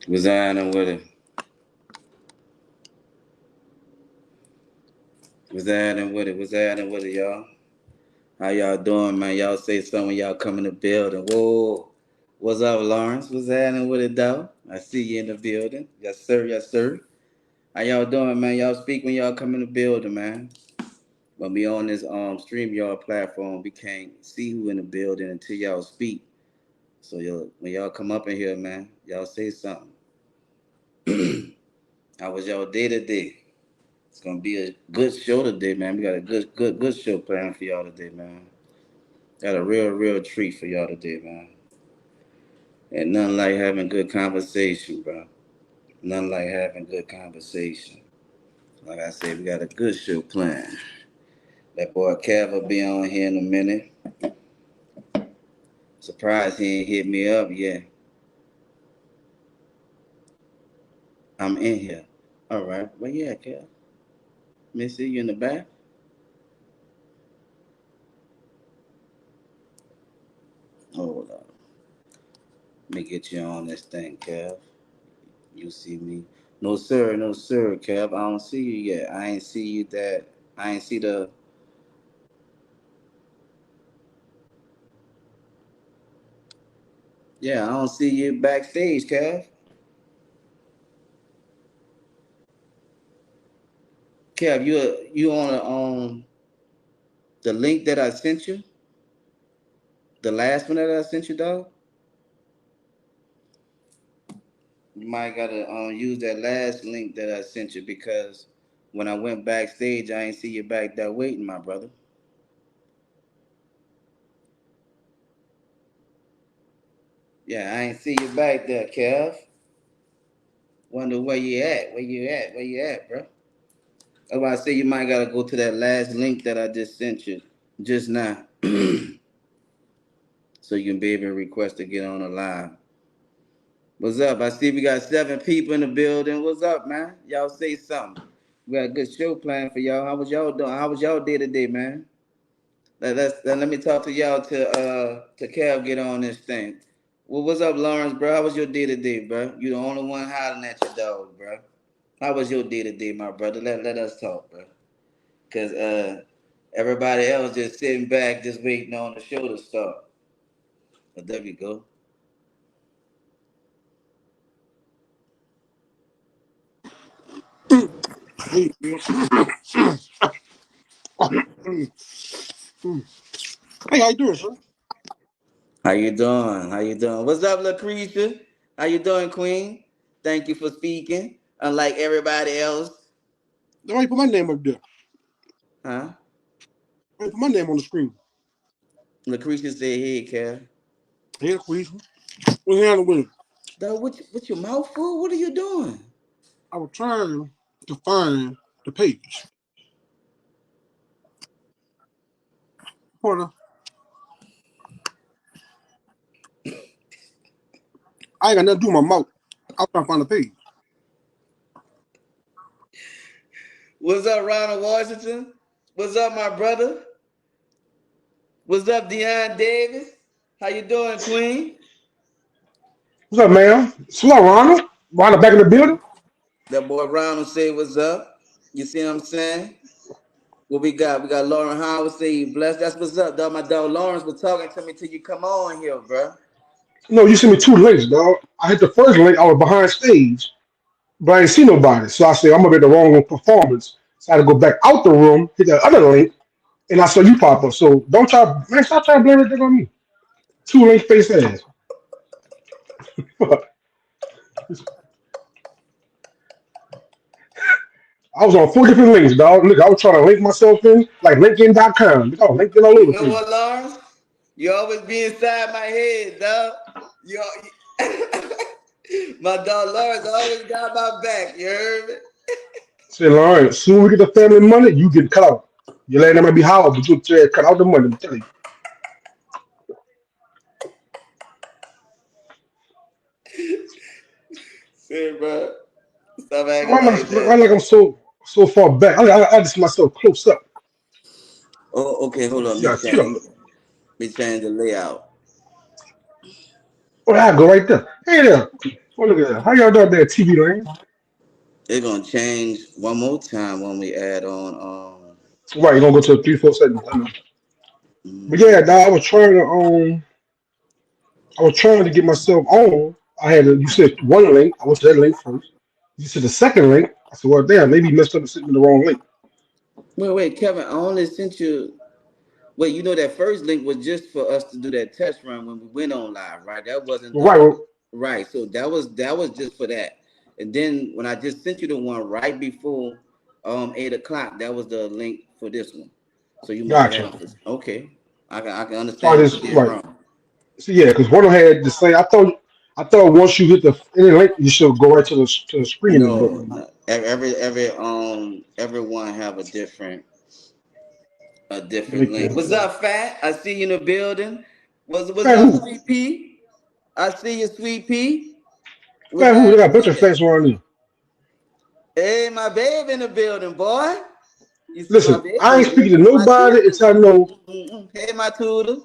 What's happening with it? What's happening with it? What's happening with it, y'all? How y'all doing, man? Y'all say something when y'all come in the building. Whoa. What's up, Lawrence? What's happening with it, though? I see you in the building. Yes, sir. Yes, sir. How y'all doing, man? Y'all speak when y'all come in the building, man. When we on this StreamYard platform, we can't see who in the building until y'all speak. So when y'all come up in here, man, y'all say something. How was y'all day today? It's gonna be a good show today, man. We got a good show planned for y'all today, man. Got a real treat for y'all today, man. And nothing like having good conversation, bro. Nothing like having good conversation. Like I said, we got a good show planned. That boy Kev will be on here in a minute. Surprised he ain't hit me up yet. I'm in here. All right. Well, yeah, Kev. Let me see you in the back. Hold on. Let me get you on this thing, Kev. You see me? No, sir. No, sir, Kev. I don't see you yet. I ain't see you that. I ain't see the. Yeah, I don't see you backstage, Kev. Kev, you on the link that I sent you? The last one that I sent you, dog? You might gotta use that last link that I sent you because when I went backstage, I ain't see you back there waiting, my brother. Yeah, I ain't see you back there, Kev. Wonder where you at? Where you at? Where you at, bro? That's why I say you might gotta go to that last link that I just sent you just now, so you can be able to request to get on the line. What's up? I see we got 7 people in the building. What's up, man? Y'all say something. We got a good show planned for y'all. How was y'all doing? How was y'all day today, man? Let me talk to y'all to Cal get on this thing. Well, what's up, Lawrence, bro? How was your day today, bro? You the only one hollering at your dog, bro. How was your day today, my brother? Let us talk, bro. Cause everybody else just sitting back, just waiting on the show to start. But there we go. Hey, how you doing, sir? How you doing? How you doing? What's up, Lucretia? How you doing, Queen? Thank you for speaking. Unlike everybody else, Why you put my name up there? huh? Why you put my name on the screen? Lucretia said, "Hey, Cal." Hey, please. What's happening with it? Dog, what your mouth full? What are you doing? I was trying to find the page. Porter, I ain't got nothing to do with my mouth. I was trying to find the page. What's up, Ronald Washington? What's up, my brother? What's up, Deion Davis? How you doing, Queen? What's up, man? What's up, Ronald? Ronald back in the building? That boy Ronald say what's up. You see what I'm saying? What we got? We got Lauren Howard say you blessed. That's what's up, dog. My dog Lawrence was talking to me till you come on here, bro. No, you sent me two links, dog. I hit the first link. I was behind stage, but I didn't see nobody. So I said, I'm going to be the wrong performance. So I had to go back out the room, hit that other link, and I saw you pop up. So don't try, man, stop trying to blame everything on me. Two link face ass. I was on four different links, dog. Look, I was trying to link myself in, like LinkedIn.com. Oh, LinkedIn all You over the know place. what, Lawrence? You always be inside my head, dog. You, my dog Lawrence always got my back. You heard me? Say, Lauren, soon as we get the family money, you get cut out. Your lady might be Howard, but you cut out the money, I'm telling you. Say, bro, stop So acting like why that, like I'm dog. so far back? I just myself close up. Oh, okay, hold on. See, I see them. Me change the layout. Oh, I go right there. Hey there. Oh, look at that. How y'all done that TV land? It's gonna change one more time when we add on. Right, you're gonna go to the 347. I know. But Mm, yeah, dog, I was trying to get myself on. You said one link. I went to that link first. You said the second link. I said, well, damn, maybe you messed up and sent me the wrong link. wait, Kevin. I only sent you. Wait, you know that first link was just for us to do that test run when we went on live, right? That wasn't Well, right, the well, right. So that was just for that. And then when I just sent you the one right before 8 o'clock, that was the link for this one. So you must have gotcha. had this. Okay, I can So I understand what you just did right. wrong. So yeah, because one had the same. I thought once you hit the any link, you should go right to the screen and No, button. no. Everyone have a different Link, link. What's up, Fat? I see you in the building. What's Fat up, who? Sweet Pea? I see you, Sweet Pea. What's Fat who? They got a happening bunch with of it? fans around here. Hey, my baby in the building, boy. You see my Listen, baby I in ain't the speaking to building? My nobody tutor. until I know. Hey, my tutor.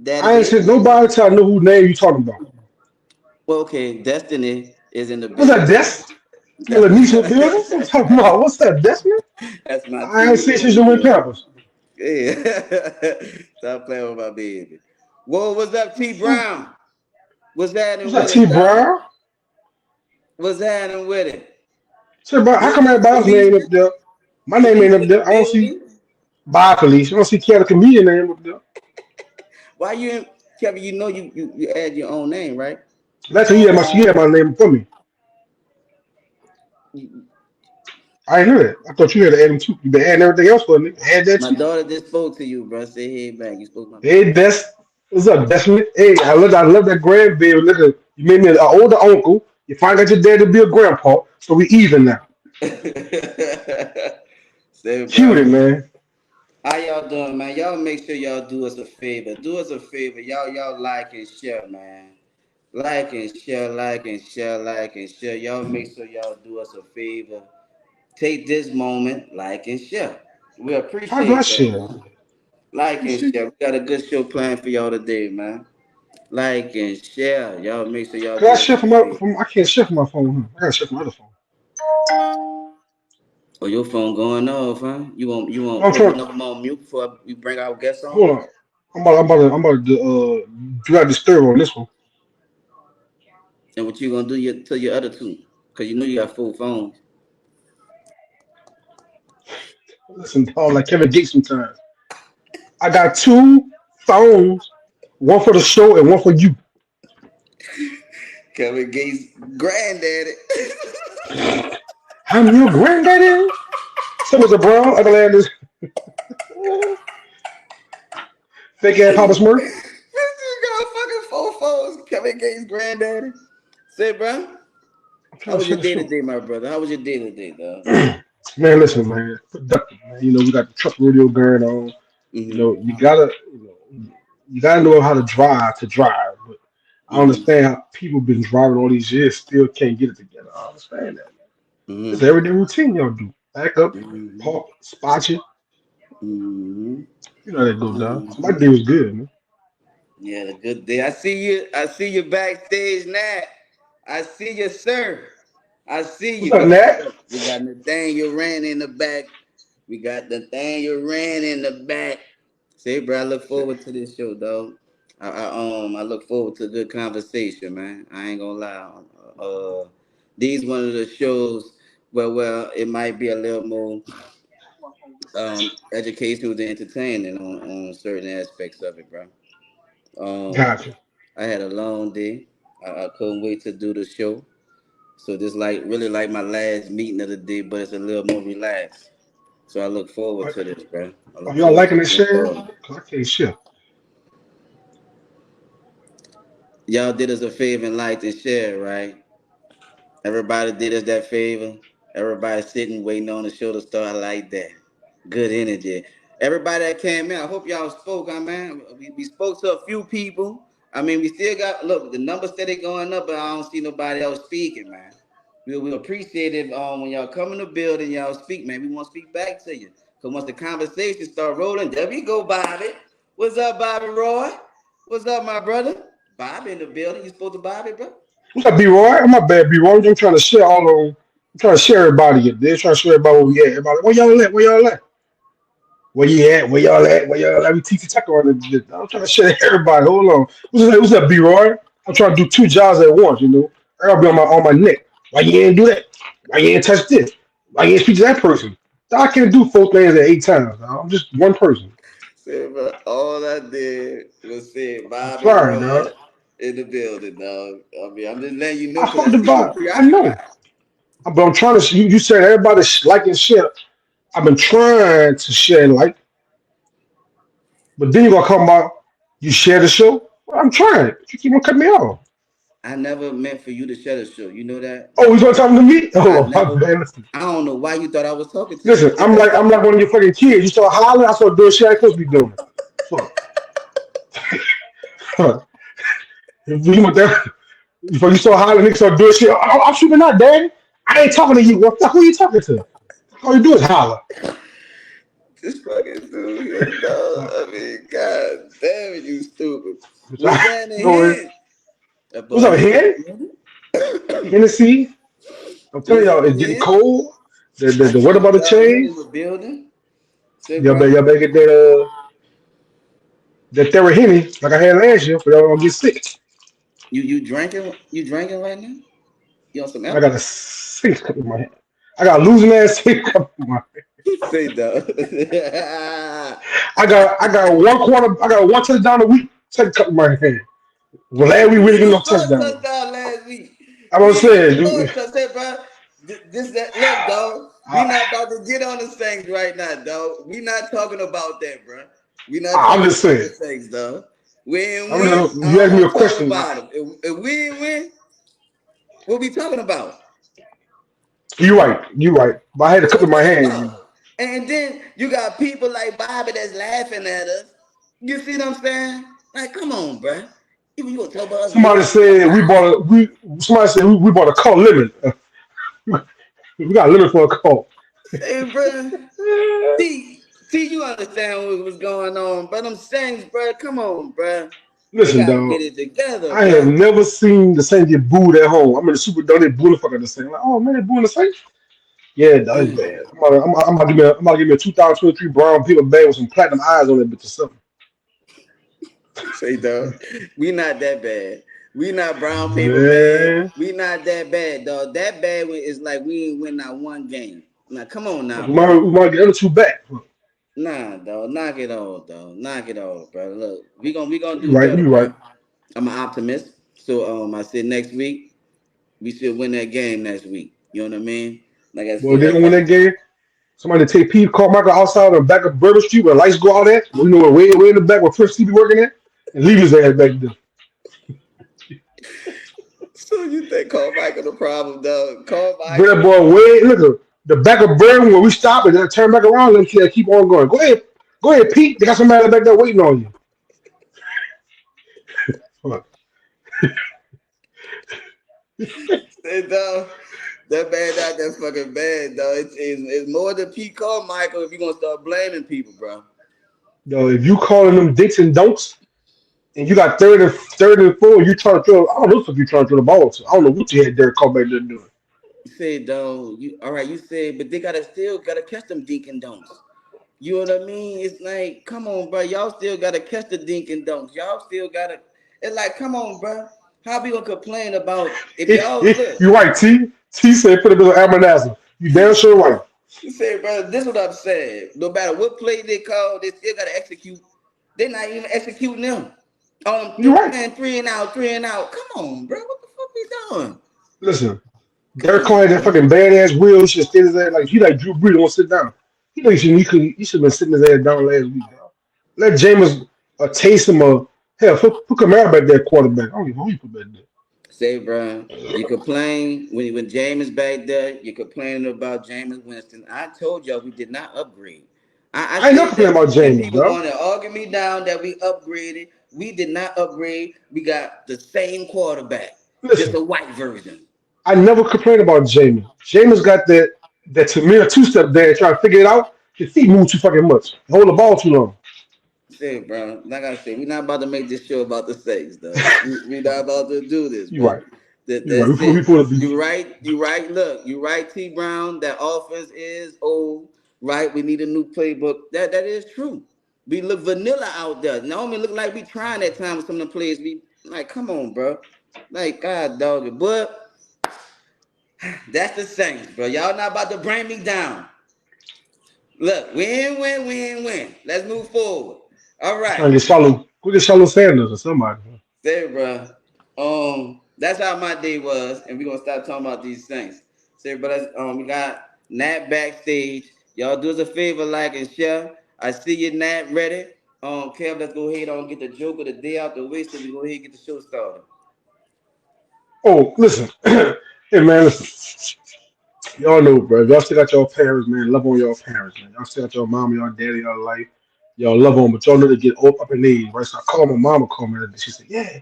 Daddy I ain't said baby. nobody until I know who name you talking about. Well, okay, Destiny is in the What's that, building. Des? Your That's little niece in the building? What you talking about? What's that, Desmond? that's my I ain't tutor seen in since the you went building. Pampers. Yeah. Stop playing with my baby. Whoa, what's up, T Brown? What's What's happening that, with T it, dog? Brown? What's happening with it? Say, bro, how come everybody's name Felicia? up there? My name ain't Felicia up in the there. I don't see building? Bob Police. I don't see Kelly Comedian name up there. Why you, Kevin, you know you add your own name, right? That's you had my name for me. I ain't know that. I thought you had to add them too. You been adding everything else for me. Add that My too. daughter just spoke to you, bro. Say hey back. You spoke to my Hey, baby. Des. What's up, Desmond? Hey, I love that grandbaby. Look at you made me an older uncle. You finally got your dad to be a grandpa, so we even now. Say, Cute bro. it, man. How y'all doing, man? Y'all make sure y'all do us a favor. Do us a favor. Y'all like and share, man. Like and share, like and share, like and share. Y'all make sure y'all do us a favor. Take this moment, like and share. We How do I appreciate that, share? man. Like You and see? share. We got a good show planned for y'all today, man. Like and share. Y'all make sure y'all Cause I do us share a from my favor. from I can't share from my phone. Huh? I gotta share from my other phone. Oh, your phone going off, huh? You want I'm put one trying. of them on mute before we bring our guests on? Hold on. I'm about to do not disturb on this one. And what you gonna do to your other two? Cause you know you got full phones. Listen, Paul, like Kevin Gates sometimes. I got two phones, one for the show and one for you. Kevin Gates, granddaddy. I'm your granddaddy. So was a Brown, other land is fake ass Papa Smurf. You got fucking four phones. Kevin Gates, granddaddy. Say, bro, I'm how trying to was share your the day show. today, my brother? How was your day today, dog? Man, listen, man, productive, man. You know, we got the truck rodeo going on. You Mm-hmm. know, you gotta know how to drive. But I Mm-hmm. understand how people been driving all these years still can't get it together. I understand that. It's Mm-hmm. everyday routine y'all do. Back up, Mm-hmm. park, spot you. Mm-hmm. You know how that go down. So my Mm-hmm. day was good, man. Yeah, the good day. I see you. I see you backstage now. I see you, sir. I see What's you. up, Nat? We got Nathaniel ran in the back. We got Nathaniel ran in the back. Say, bro, I look forward to this show, dog. I look forward to a good conversation, man. I ain't gonna lie. These one of the shows where it might be a little more educational than entertaining on certain aspects of it, bro. Um, Gotcha. I had a long day. I couldn't wait to do the show. So this like really like my last meeting of the day, but it's a little more relaxed. So I look forward Are, to this, bro. I are look y'all forward to liking it this going share? forward. Cause I can't share. Y'all did us a favor and liked and share, right? Everybody did us that favor. Everybody sitting waiting on the show to start like that. Good energy. Everybody that came in, I hope y'all spoke. I mean, we spoke to a few people. I mean, we still got look the numbers steady going up, but I don't see nobody else speaking, man. We appreciate it when y'all come in the building, y'all speak, man. We want to speak back to you. Cause once the conversation start rolling, there we go, Bobby. What's up, Bobby Roy? What's up, my brother? Bobby in the building. You spoke to Bobby, bro? What's up, B-Roy? I'm not bad, B-Roy. I'm trying to share all of them. I'm trying to share everybody up there. Trying to share everybody where we at. Everybody, where y'all at? Where y'all at? Where you at? Where y'all at? Where y'all at? We TT Tucker on the. I'm trying to share everybody. Hold on. What's up, B-Roy? I'm trying to do two jobs at once, you know. I gotta be on my neck. Why you ain't do that? Why you ain't touch this? Why you ain't speak to that person? I can't do four things at 8 times. I'm just one person. Say, bro, all I did was say I'm Bobby trying, dog. Roy in the building, dog. I mean, I'm just letting you know I because fucked I see you about. I know. preoccupied. But I'm trying to. You said everybody like and share. I've been trying to share and like, but then you're gonna come about you share the show. Well, I'm trying. You keep on cutting me off. I never meant for you to shut a show. You know that? Oh, he's gonna talk to me? I Oh, my never. bad. Listen, I don't know why you thought I was talking to you. listen. I'm like one of your fucking kids. You start hollering, I start doing shit I ain't supposed to be doing. Fuck. Fuck. If you want that, if you start hollering, niggas start doing shit. I'm shooting out, daddy. I ain't talking to you. What the fuck? Who you talking to? All you do is holler. This fucking dude here, dog. Fuck. I mean, god damn it, you stupid. Which What's I that in know it. here? What's Boy, up, you in here? the building? Hennessy. I'm telling Is y'all, Henny it's getting in? cold. I The weather told about to y'all Henny change. in the building. Say, Y'all bro, better get that Thera Henny like I had last year, but y'all gonna get sick. you drinking? You drinking right now? You on some I got a alcohol? six cup in my hand. I got a losing ass six cup in my hand. Say, dog. I got one quarter. I got one touchdown a week. Second cup in my hand. Well, last week we didn't We get even no scored a touchdown. touchdown last week. I'm gonna We even say, scored a touchdown. Say, bro, this that look, dog. We I, not about to get on the Saints right now, dog. We not talking about that, bro. We not I'm talking just about the saying. Saints, dog. We ain't I'm win. just, I you don't asked me a want to talk question. about them. If we ain't win, what we talking about? You're right. You're right. But I had a What cup we in my talking hand. about? And then you got people like Bobby that's laughing at us. You see what I'm saying? Like, come on, bro. You gonna talk about us Somebody losing? said we bought a we. Somebody said we bought a car limit. We got a limit for a car. Hey, bro. See, you understand what was going on, but I'm saying, bro, come on, bro. We Listen, gotta dog. get it together, I have bro. never seen the Saints get booed at home. I'm in the Superdome, they booing the fuck out of the Saints. Like, oh man, they booing the Saints. Yeah, dog, it's bad. I'm about to give me a 2023 Brown paper bag with some platinum eyes on it, bitch or something. Say, dog, we not that bad. We not brown paper bad. Man, We not that bad, dog. That bad is like we ain't win not one game. Now, come on now, we bro. might get the other two back. Nah, dog. Knock it off, dog. Knock it off, bro. Look, we gonna You do right, better, you right. bro. I'm an optimist. So I said next week we should win that game next week. You know what I mean? Like I Well, said, they gonna like win that game. Somebody take Pete, call Michael outside on the back of Bourbon Street where lights go out at. You know, way in the back where Prince T be working at, and leave his ass back there. so you think Call Michael the problem, dog? Call Bring that Michael. boy way, look at the back of Bourbon where we stop and then turn back around and keep on going. Go ahead, Pete. They got somebody back there waiting on you. Fuck. Say, dog, that man not that fucking bad, dog. It's more than Pete Carmichael if you gonna start blaming people, bro. Yo, if you calling them dicks and don'ts, and you got third and 4, you trying to throw. I don't know if you trying to throw the ball to. I don't know what you had Derek Carr back there doing. You said, dog, you all right, you said, but they gotta still gotta catch them dink and don'ts. You know what I mean? It's like, come on, bro. Y'all still gotta catch the dink and don'ts. Y'all still gotta. It's like, come on, bro. How we gonna complain about if y'all look? You're right, T. T said put a bit of Almanazzle. You damn sure right. You say, bro, this is what I'm saying. No matter what play they call, they still gotta execute. They're not even executing them. You're right. Playing three and out, three and out. Come on, bro. What the fuck we doing? Listen, Come Derek Carr on, had that bro. fucking badass wheel. He should stay his ass like he like Drew Brees. Won't sit down. He know he should have been sitting his ass down last week. Dog. Let Jameis taste him a hell. Put Kamara back there quarterback. I don't even know who you put back there. Say, bro, you complain when James back there. You complaining about James Winston. I told y'all we did not upgrade. I I ain't not said complaining that, about and Jameis, people dog. want to argue me down that we upgraded. We did not upgrade. We got the same quarterback, just Listen, a white version. I never complained about Jameis. Jameis got that Tamir two-step there trying to figure it out. His feet move too fucking much. Hold the ball too long. Say, bro, like I said, we're not about to make this show about the sex, though. We not about to do this, You bro. right. You right. That's We it. put up the You right. You right. Look, you right, T Brown. That offense is old. Right. We need a new playbook. That is true. We look vanilla out there. Naomi look like we trying that time with some of the players. We like, come on, bro. Like, God dog it. But that's the Saints, bro. Y'all not about to bring me down. Look, win, win, win, win. Let's move forward. All right. trying to get Shallow. We get Shallow Sanders or somebody. Say, bro. That's how my day was, and we're gonna start talking about these things. Say, but we got Nat backstage. Y'all do us a favor, like and share. I see you, Nat, ready. Kev, let's go ahead and get the joke of the day out the way so we go ahead and get the show started. Oh, listen. Hey man, listen. Y'all know, bro. Y'all still got your parents, man. Love on your parents, man. Y'all still got your mama, your daddy, your life. Y'all love on, but y'all know they get old up in age, right? So I called my mama, called me, and she said, "Yeah."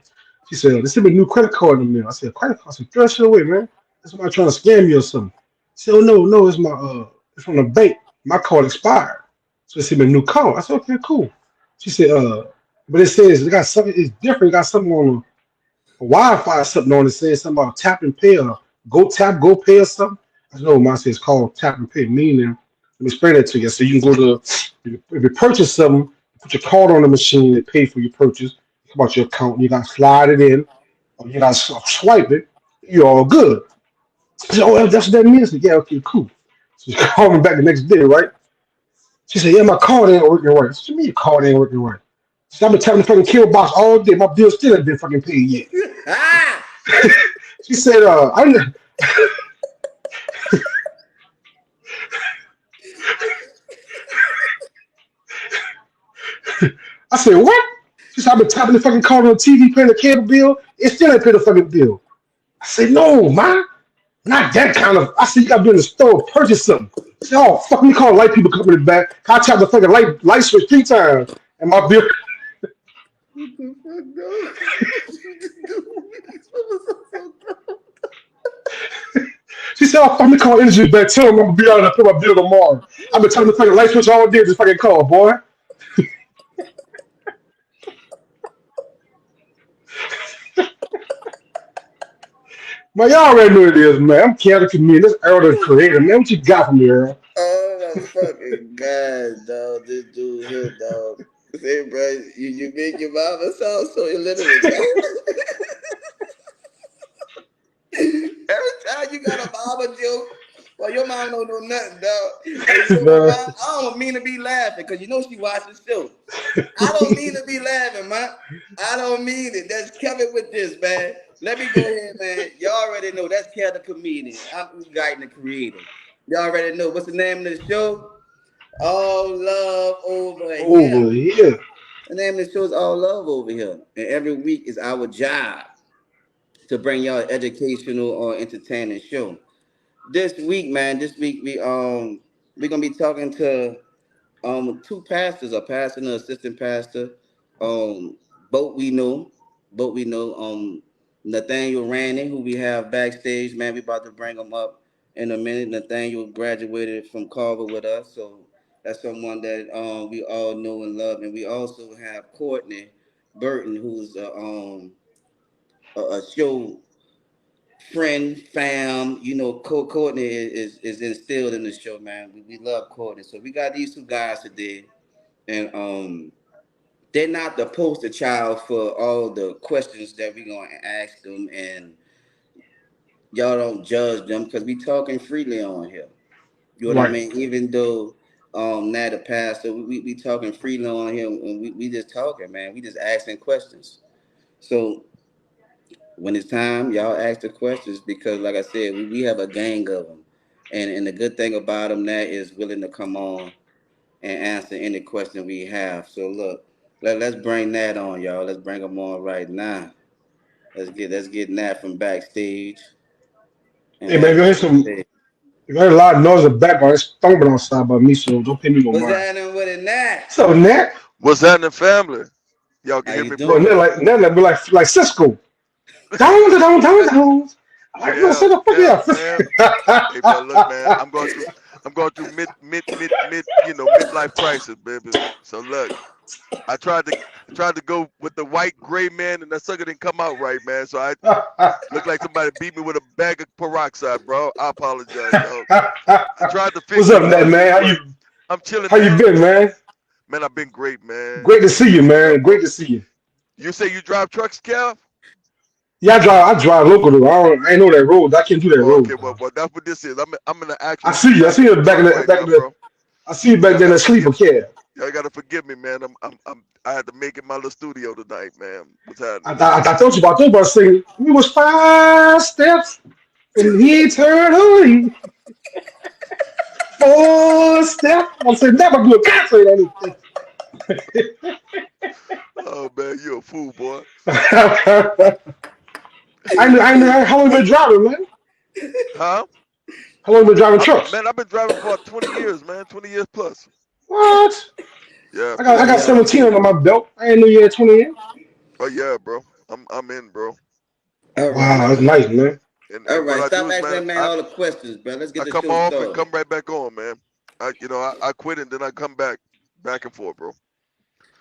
She said, "This is a new credit card in there." I said, "Credit card?" I said, "Throw that shit away, man. That's somebody trying to scam you or something." She said, "Oh no, no, it's from the bank. My card expired, so it's a new card." I said, "Okay, cool." She said, but it says it got something. It's different. It got something on Wi-Fi or something on it. Says something about tap and pay or go tap, go pay or something. I know mine says called tap and pay, meaning let me explain that to you. So you can go to if you purchase something, you put your card on the machine and pay for your purchase. Come out your account, you gotta slide it in, or you gotta swipe it, you're all good. I said, oh, that's what that means. I said, yeah, okay, cool. So she called me back the next day, right? She said, yeah, my card ain't working right. I said, what you mean your card ain't working right? She said, I've been tapping the fucking kill box all day. My bill still ain't been fucking paid yet. Ah! She said, I said, what? She said, I've been tapping the fucking card on the TV, paying the cable bill. It still ain't paid the fucking bill. I said, no, man. Not that kind of. I said, you got to be in the store, purchase something. She said, oh, fuck me, call light people coming back. I tapped the fucking light switch 3 times. And my bill, What the fuck, dog? she said, oh, fuck me, call energy back. Tell them I'm going to be out and pay my bill tomorrow. I've been tapping the fucking light switch all day, just fucking call, boy. Man, y'all already know what it is, man. I'm Canada comedian. This Earl the creator, man. What you got from me, Earl? Oh my fucking god, dog! This dude here, dog. Say, bro, you make your mama sound so illiterate. Every time you got a mama joke, well, your mom don't know nothing, dog. And you know what, Man. man? I don't mean to be laughing because you know she watches the show. I don't mean to be laughing, man. I don't mean it. That's Kevin with this, man. Let me go ahead, man. Y'all already know that's Kevin the comedian. I'm guiding the creator. Y'all already know what's the name of the show? All love over here. Over here. The name of the show is All Love Over Here. And every week is our job to bring y'all an educational or entertaining show. This week we're gonna be talking to two pastors, a pastor and an assistant pastor. Um both we know, both we know. Nathaniel Randy, who we have backstage, man, we about to bring him up in a minute. Nathaniel graduated from Carver with us, so that's someone that we all know and love. And we also have Courtney Burton, who's a show friend, fam. You know, Courtney is instilled in the show, man. We love Courtney. So we got these two guys today, and they're not the poster child for all the questions that we're gonna ask them, and y'all don't judge them because we talking freely on here. You know what I Right. mean? Even though not a pastor, we talking freely on here, and we just talking, man. We just asking questions. So when it's time, y'all ask the questions because, like I said, we have a gang of them, and the good thing about them that is willing to come on and answer any question we have. So look, let's bring that on, y'all. Let's bring them on right now. Let's get Nat from backstage and Hey, man, if add you him hear to the some, stage. if you hear a lot of noise in the background, it's thumping outside by me, so don't pay me no What's mind. happening with it, Nat? So, Nat, What's happening, family? Y'all How can hear you me boy, doing? properly? Nat be like Cisco. Down. I'm like, no, Yeah, shut the fuck yeah, man. up. Hey, man, look, man. I'm going through midlife crisis, baby. So look, I tried to go with the white gray man, and that sucker didn't come out right, man. So I looked like somebody beat me with a bag of peroxide, bro. I apologize, dog. I tried to What's fix up, it, that man. man? But I'm chilling, How you man. been, man? Man, I've been great, man. Great to see you, Yeah, man. bro. Great to see you. You say you drive trucks, Kev? Yeah, I drive local though. I ain't know that road. I can't do that Oh, road. okay, well, that's what this is. I'm in an I actual see you. I see you back in truck the right back now, in the. bro. I see you back Y'all there in gotta the sleeper forgive. cab. Y'all gotta forgive me, man. I had to make it my little studio tonight, man. What's happening? I told you about singing. We was 5 steps from eternally. 4 steps. I said never do a concert on Oh man, you a fool, boy. this. I knew how long you been driving, man. Huh? How long you been driving trucks? Man, I've been driving for about 20 years, man. 20 years plus. What? Yeah, I bro. got Yeah. 17 under my belt. I ain't knew you had 20 years. Oh yeah, bro. I'm in, bro. All right, Wow, all that's right. nice, man. All And what right. I do Stop is, asking man, that man all the questions, bro. Let's get I the come show off and started. come right back on, man. I quit and then I come back and forth, bro.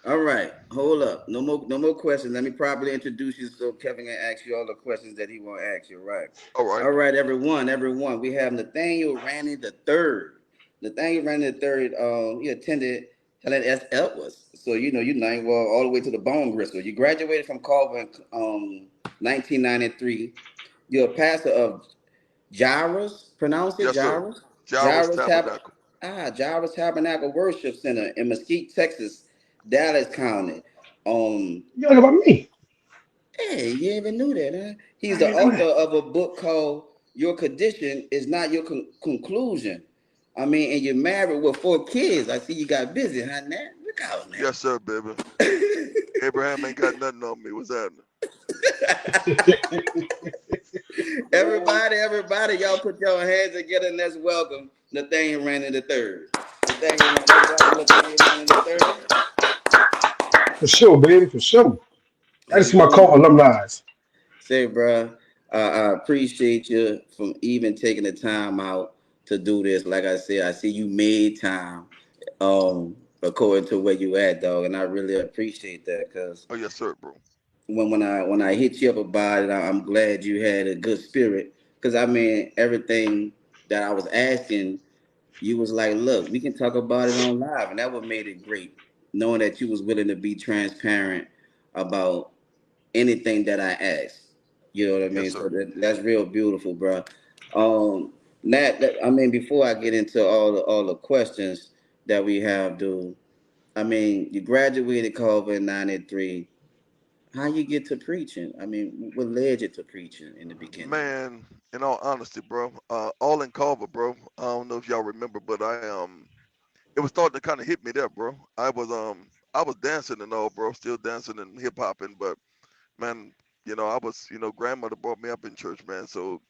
All right, hold up. No more questions. Let me properly introduce you so Kevin can ask you all the questions that he want to ask you. Right. All right. All right, everyone. We have Nathaniel Randy the third. Nathaniel Randy the third. He attended Helen S. Edwards. So you know well all the way to the bone gristle. You graduated from Culver in 1993. You're a pastor of Jairus. Pronounce it Yes, sir. Jairus. Jairus Jairus Tab. Tabernacle. Jairus Tabernacle Worship Center in Mesquite, Texas, Dallas County. You know about me. Hey, you even knew that, huh? He's I the didn't know author that. of a book called "Your Condition Is Not Your Conclusion." I mean, and you're married with 4 kids. I see you got busy, huh? Nat? Look out, Yes, sir, baby. Abraham ain't got nothing on me. What's happening? everybody, y'all put your hands together and let's welcome Nathaniel Randy the third. Nathaniel, let's welcome Nathaniel Randy the third. For sure, baby, for sure. How I just you see my doing, call bro? alumni. Say, bro, I appreciate you from even taking the time out to do this. Like I said, I see you made time, according to where you at, dog, and I really appreciate that. Cause Oh, yes, sir, bro. when I hit you up about it, I'm glad you had a good spirit. Cause I mean, everything that I was asking, you was like, look, we can talk about it on live, and that what made it great. Knowing that you was willing to be transparent about anything that I asked. You know what I Yes, mean? sir. So that's real beautiful, bro. Nat, I mean, before I get into all the questions that we have, dude. I mean, you graduated Culver in '93. How you get to preaching? I mean, what led you to preaching in the beginning? Man, in all honesty, bro, all in Culver, bro. I don't know if y'all remember, but it was starting to kind of hit me there, bro. I was dancing and all, bro, still dancing and hip hopping, but man, grandmother brought me up in church, man. So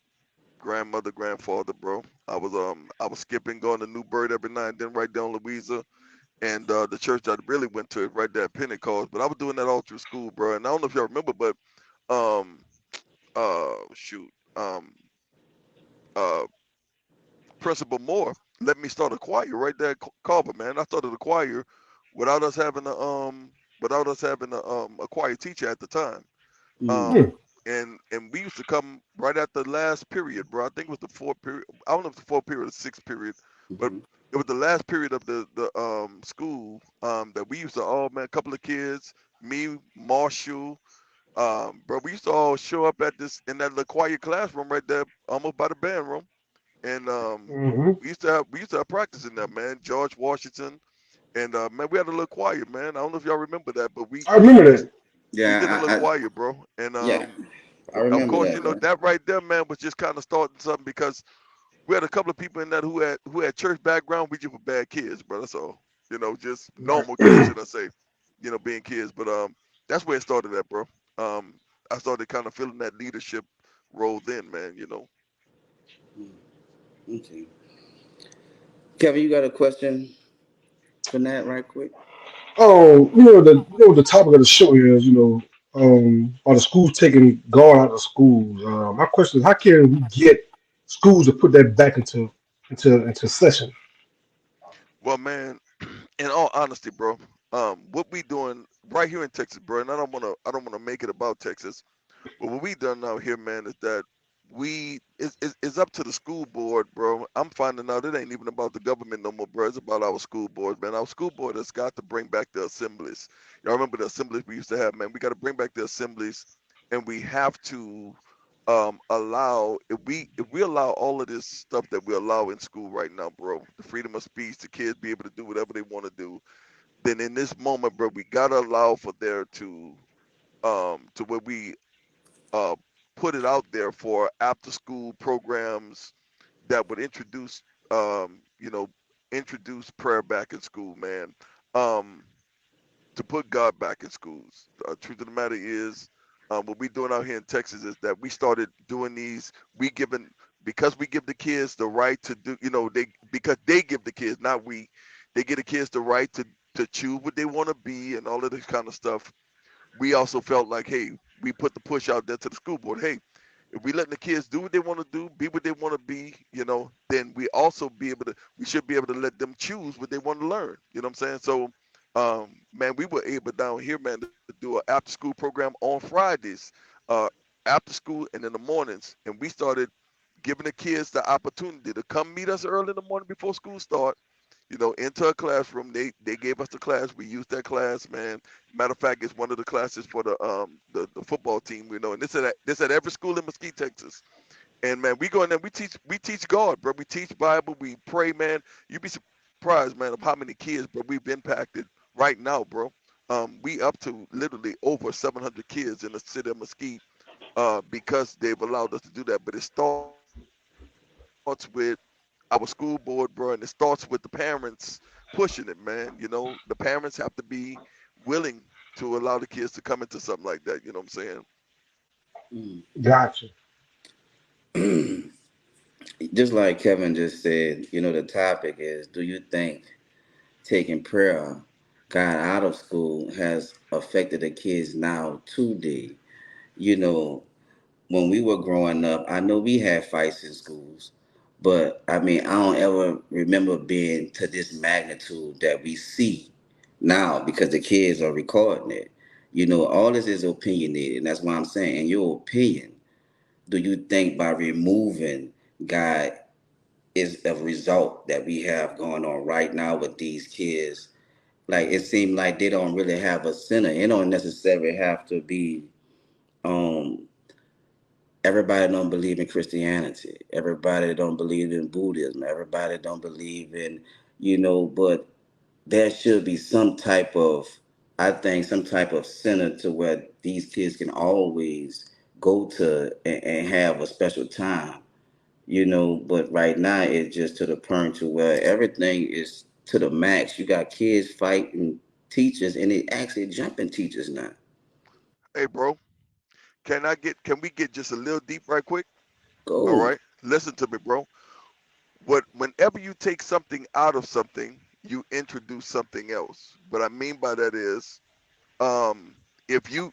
grandmother, grandfather, bro. I was skipping, going to New Bird every night and then right down Louisa. And the church I really went to right there at Pentecost. But I was doing that all through school, bro. And I don't know if y'all remember, but um shoot. Uh Principal Moore let me start a choir right there at Culver, man. I started a choir without us having a choir teacher at the time. Mm. Hmm. Um, and we used to come right at the last period, bro. I think it was the fourth period. I don't know if it's the fourth period or the sixth period, but Mhm. it was the last period of the school that we used to all, man, a couple of kids, me, Marshall, bro. We used to all show up at this in that little quiet classroom right there, almost by the band room, and Mm-hmm. we used to have practice in there, man. George Washington, and man, we had a little choir, man. I don't know if y'all remember that, but we I remember we that. we did a Yeah, little choir, bro, and yeah, I of remember course, that, bro. that right there, man, was just kind of starting something because we had a couple of people in that who had church background. We just were bad kids, bro. That's all. Just normal kids, Right. should I say? Being kids. But that's where it started at, bro. I started kind of feeling that leadership role then, man. Okay. Kevin, you got a question for Nat, right quick? Oh, the topic of the show is, are the schools taking God out of schools? My question is, how can we get schools to put that back into session? Well, man, in all honesty, bro. what we doing right here in Texas, bro, and I don't wanna make it about Texas, but what we done out here, man, is that it's up to the school board, bro. I'm finding out it ain't even about the government no more, bro. It's about our school board, man. Our school board has got to bring back the assemblies. Y'all remember the assemblies we used to have, man? We got to bring back the assemblies, and we have to allow if we allow all of this stuff that we allow in school right now, bro, the freedom of speech, the kids be able to do whatever they want to do, then in this moment, bro, we gotta allow for there to where we uh put it out there for after school programs that would introduce you know introduce prayer back in school, man. Um to put God back in schools. Truth of the matter is, what we doing out here in Texas is that we started doing these. We giving because we give the kids the right to do. They because they give the kids, not we. They give the kids the right to choose what they want to be and all of this kind of stuff. We also felt like, hey, we put the push out there to the school board. Hey, if we letting the kids do what they want to do, be what they want to be, then we should be able to let them choose what they want to learn. You know what I'm saying? So, man, we were able down here, man, to do an after school program on Fridays, uh, after school and in the mornings. And we started giving the kids the opportunity to come meet us early in the morning before school start, into a classroom. They gave us the class. We used that class, man. Matter of fact, it's one of the classes for the football team, and this at every school in Mesquite, Texas. And man, we go in there, we teach God, bro. We teach Bible, we pray, man. You'd be surprised, man, of how many kids, bro, we've impacted right now, bro. We up to literally over 700 kids in the city of Mesquite, because they've allowed us to do that. But it starts with our school board, bro, and it starts with the parents pushing it, man. The parents have to be willing to allow the kids to come into something like that. You know what I'm saying? Gotcha. Just like Kevin just said, the topic is, do you think taking prayer, God, out of school has affected the kids now today? You know, when we were growing up, I know we had fights in schools, but I mean, I don't ever remember being to this magnitude that we see now because the kids are recording it. All this is opinionated, and that's why I'm saying, in your opinion, do you think by removing God is a result that we have going on right now with these kids? Like, it seems like they don't really have a center. It don't necessarily have to be um everybody don't believe in Christianity. Everybody don't believe in Buddhism. Everybody don't believe in, but there should be some type of, I think, some type of center to where these kids can always go to and have a special time, but right now it's just to the point to where everything is to the max. You got kids fighting teachers and they actually jumping teachers now. Hey, bro, can we get just a little deep right quick? All Go. right, listen to me, bro. Whenever you take something out of something, you introduce something else. What I mean by that is, um, if you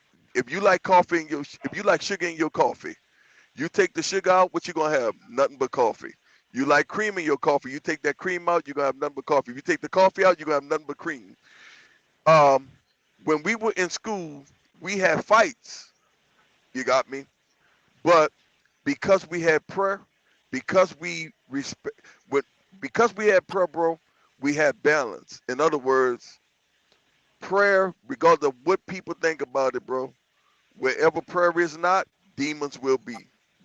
like coffee if you like sugar in your coffee, you take the sugar out, what you gonna have? Nothing but coffee. You like cream in your coffee, you take that cream out, you're gonna have nothing but coffee. If you take the coffee out, you're gonna have nothing but cream. Um, when we were in school, we had fights. You got me? But because we had prayer, because we respect, with because we had prayer, bro, we had balance. In other words, prayer, regardless of what people think about it, bro, wherever prayer is not, demons will be.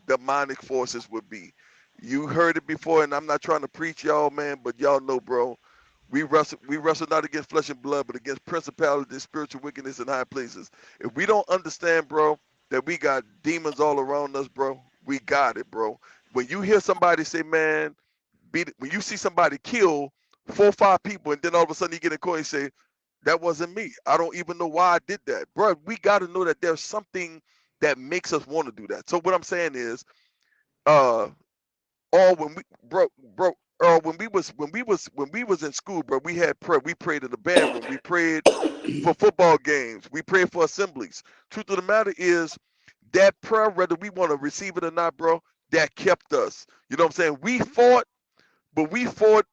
Demonic forces will be. You heard it before, and I'm not trying to preach y'all, man, but y'all know, bro. We wrestle not against flesh and blood, but against principalities, spiritual wickedness in high places. If we don't understand, bro, that we got demons all around us, bro, we got it, bro. When you hear somebody say, man, when you see somebody kill 4 or 5 people, and then all of a sudden you get in court and say, that wasn't me. I don't even know why I did that. Bro, we got to know that there's something that makes us want to do that. So what I'm saying is, uh, or when we bro, or when we was in school, bro, we had prayer. We prayed in the band room. We prayed for football games. We prayed for assemblies. Truth of the matter is, that prayer, whether we want to receive it or not, bro, that kept us. You know what I'm saying? We fought, but we fought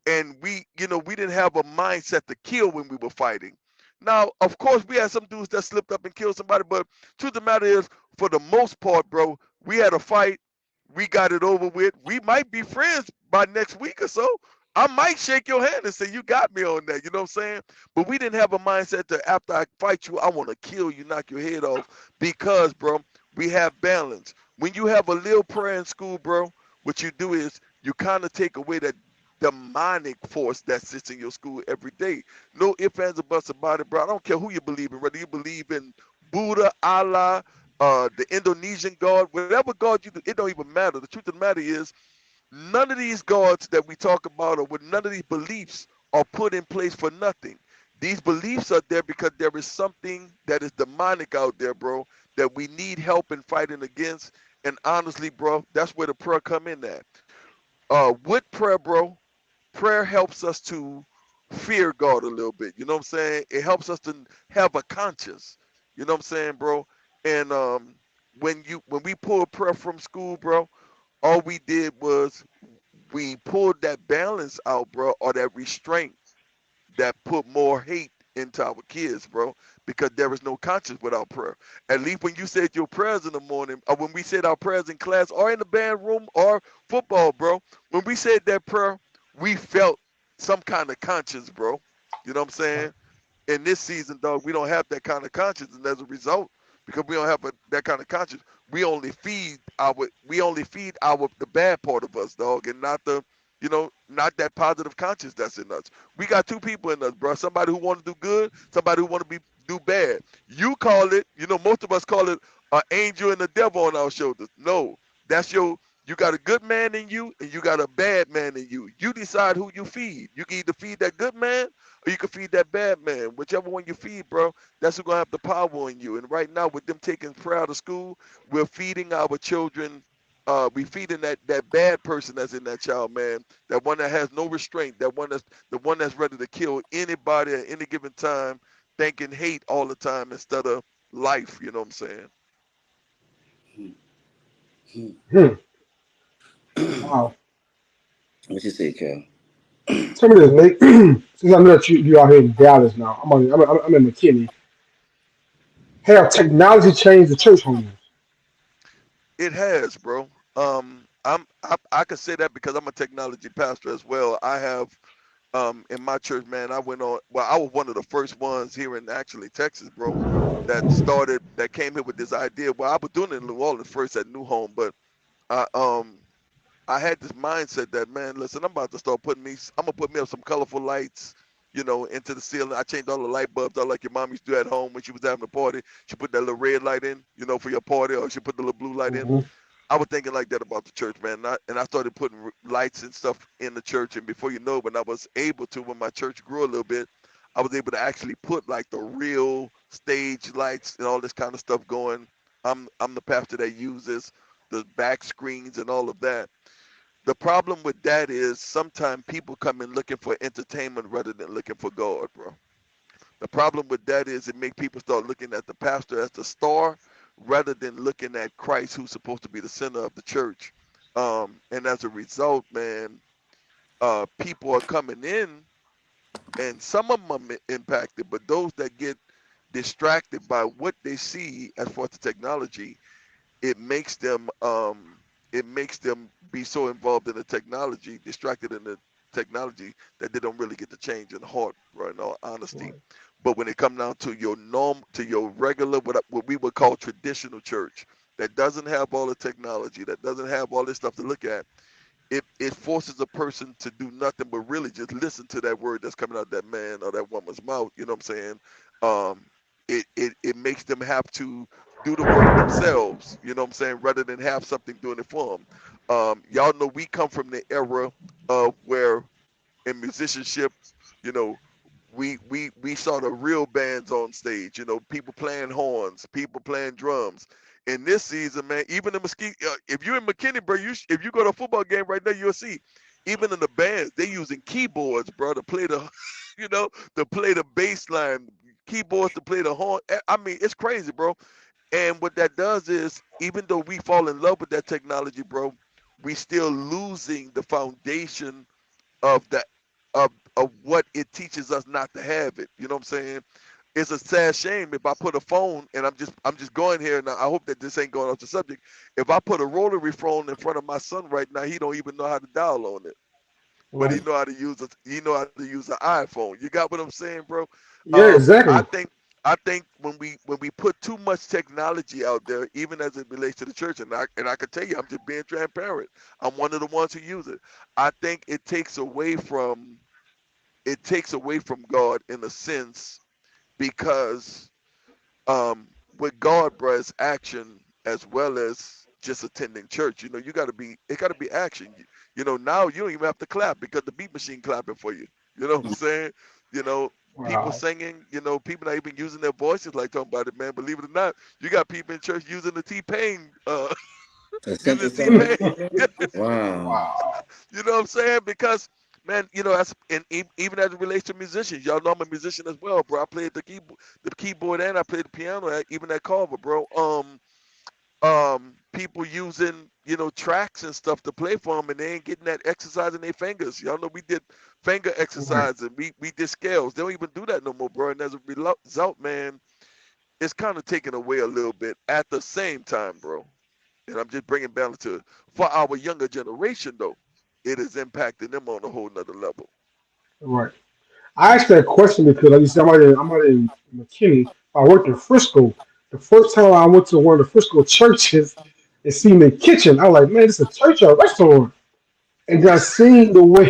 and we didn't have a mindset to kill when we were fighting. Now, of course, we had some dudes that slipped up and killed somebody, but truth of the matter is, for the most part, bro, we had a fight, we got it over with. We might be friends by next week or so. I might shake your hand and say, you got me on that, you know what I'm saying? But we didn't have a mindset to, after I fight you, I want to kill you, knock your head off, because, bro, we have balance. When you have a little prayer in school, bro, what you do is you kind of take away that demonic force that sits in your school every day. No ifs, ands, or buts about it, bro. I don't care who you believe in, whether you believe in Buddha, Allah, the Indonesian God, whatever God you do, it don't even matter. The truth of the matter is, none of these gods that we talk about, or with none of these beliefs, are put in place for nothing. These beliefs are there because there is something that is demonic out there, bro, that we need help in fighting against. And honestly, bro, that's where the prayer come in at. With prayer, bro, prayer helps us to fear God a little bit. You know what I'm saying? It helps us to have a conscience. You know what I'm saying, bro? And when we pulled prayer from school, bro, all we did was we pulled that balance out, bro, or that restraint that put more hate into our kids, bro, because there is no conscience without prayer. At least when you said your prayers in the morning, or when we said our prayers in class, or in the band room, or football, bro, when we said that prayer, we felt some kind of conscience, bro. You know what I'm saying? In this season, dog, we don't have that kind of conscience, and as a result, because we don't have that kind of conscience, we only feed our the bad part of us, dog, and not that positive conscience that's in us. We got two people in us, bro. Somebody who want to do good, somebody who want to do bad. You call it, most of us call it an angel and the devil on our shoulders. No, that's you got a good man in you and you got a bad man in you. You decide who you feed. You can either feed that good man or you can feed that bad man. Whichever one you feed, bro, that's who's gonna have the power on you. And right now, with them taking prayer out of school, we're feeding our children. We feeding that bad person that's in that child, man. That one that has no restraint. That one that's ready to kill anybody at any given time, thinking hate all the time instead of life. You know what I'm saying? Hmm. Wow. What you say, Cal? Tell me this, Nate. Since I know that you out here in Dallas now, I'm in McKinney. Have technology changed the church homes? It has, bro. I can say that because I'm a technology pastor as well. I have in my church, man, I was one of the first ones here in actually Texas, bro, that came here with this idea. Well, I was doing it in New Orleans first at New Home, but I um I had this mindset that, man, listen, I'm gonna put me up some colorful lights, into the ceiling. I changed all the light bulbs out like your mom used to do at home when she was having a party. She put that little red light in, for your party, or she put the little blue light in. Mm-hmm. I was thinking like that about the church, man. And I started putting lights and stuff in the church. And before you know, when I was able to, when my church grew a little bit, I was able to actually put like the real stage lights and all this kind of stuff going. I'm the pastor that uses the back screens and all of that. The problem with that is sometimes people come in looking for entertainment rather than looking for God, bro. The problem with that is it makes people start looking at the pastor as the star rather than looking at Christ, who's supposed to be the center of the church. And as a result, man, people are coming in, and some of them are impacted, but those that get distracted by what they see as far as the technology, it makes them be so involved in the technology, distracted in the technology, that they don't really get the change in the heart, bro, in all honesty. Right. But when it comes down to your regular, what we would call traditional church, that doesn't have all the technology, that doesn't have all this stuff to look at, it forces a person to do nothing but really just listen to that word that's coming out of that man or that woman's mouth. You know what I'm saying? Um, it makes them have to do the work themselves. You know what I'm saying? Rather than have something doing it for them. Y'all know we come from the era of where in musicianship, you know, we saw the real bands on stage. People playing horns, people playing drums. In this season, man, even the Mesquite, if you're in McKinney, bro, if you go to a football game right now, you'll see. Even in the bands, they using keyboards, bro, to play the, to play the bass line, keyboards to play the horn. I mean, it's crazy, bro. And what that does is, even though we fall in love with that technology, bro, we still losing the foundation of of what it teaches us not to have it. You know what I'm saying? It's a sad shame if I put a phone, and I'm just going here, and I hope that this ain't going off the subject. If I put a rotary phone in front of my son right now, he don't even know how to dial on it, but Right. he know how to use an iPhone. You got what I'm saying, bro? Yeah, I exactly. think when we put too much technology out there, even as it relates to the church, and I can tell you, I'm just being transparent. I'm one of the ones who use it. I think it takes away from God in a sense because with God, bro, it's action as well as just attending church. You got to it got to be action. Now you don't even have to clap because the beat machine clapping for you. You know what I'm saying? You know, people Wow. singing. People not even using their voices like talking about it, man. Believe it or not, you got people in church using the T-Pain, A using the synthesizer. T-Pain. Wow. Wow. You know what I'm saying? Because man, that's and even as it relates to musicians, y'all know I'm a musician as well, bro. I played the keyboard, and I played the piano, even at Carver, bro. People using tracks and stuff to play for them, and they ain't getting that exercise in their fingers. Y'all know we did finger Right. exercise and we did scales. They don't even do that no more, bro. And as a result, man, it's kind of taken away a little bit. At the same time, bro, and I'm just bringing balance to it. For our younger generation, though, it is impacting them on a whole nother level. Right. I asked that question because, like you said, I'm out in McKinney. I worked in Frisco. The first time I went to one of the Frisco churches and seen the kitchen, I was like, man, this is a church or a restaurant. And then I seen the way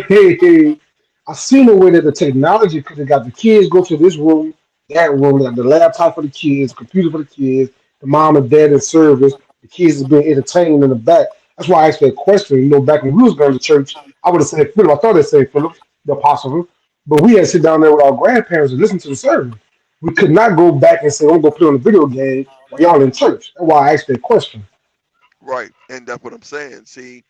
that the technology could have got the kids go to this room, that room, like the laptop for the kids, computer for the kids, the mom and dad in service, the kids is being entertained in the back. That's why I asked that question. Back when we was going to church, I would have said Philip. I thought I'd say Philip, the apostle, but we had to sit down there with our grandparents and listen to the service. We could not go back and say, I'm going to put on a video game while y'all in church. That's why I asked that question. Right, and that's what I'm saying. See,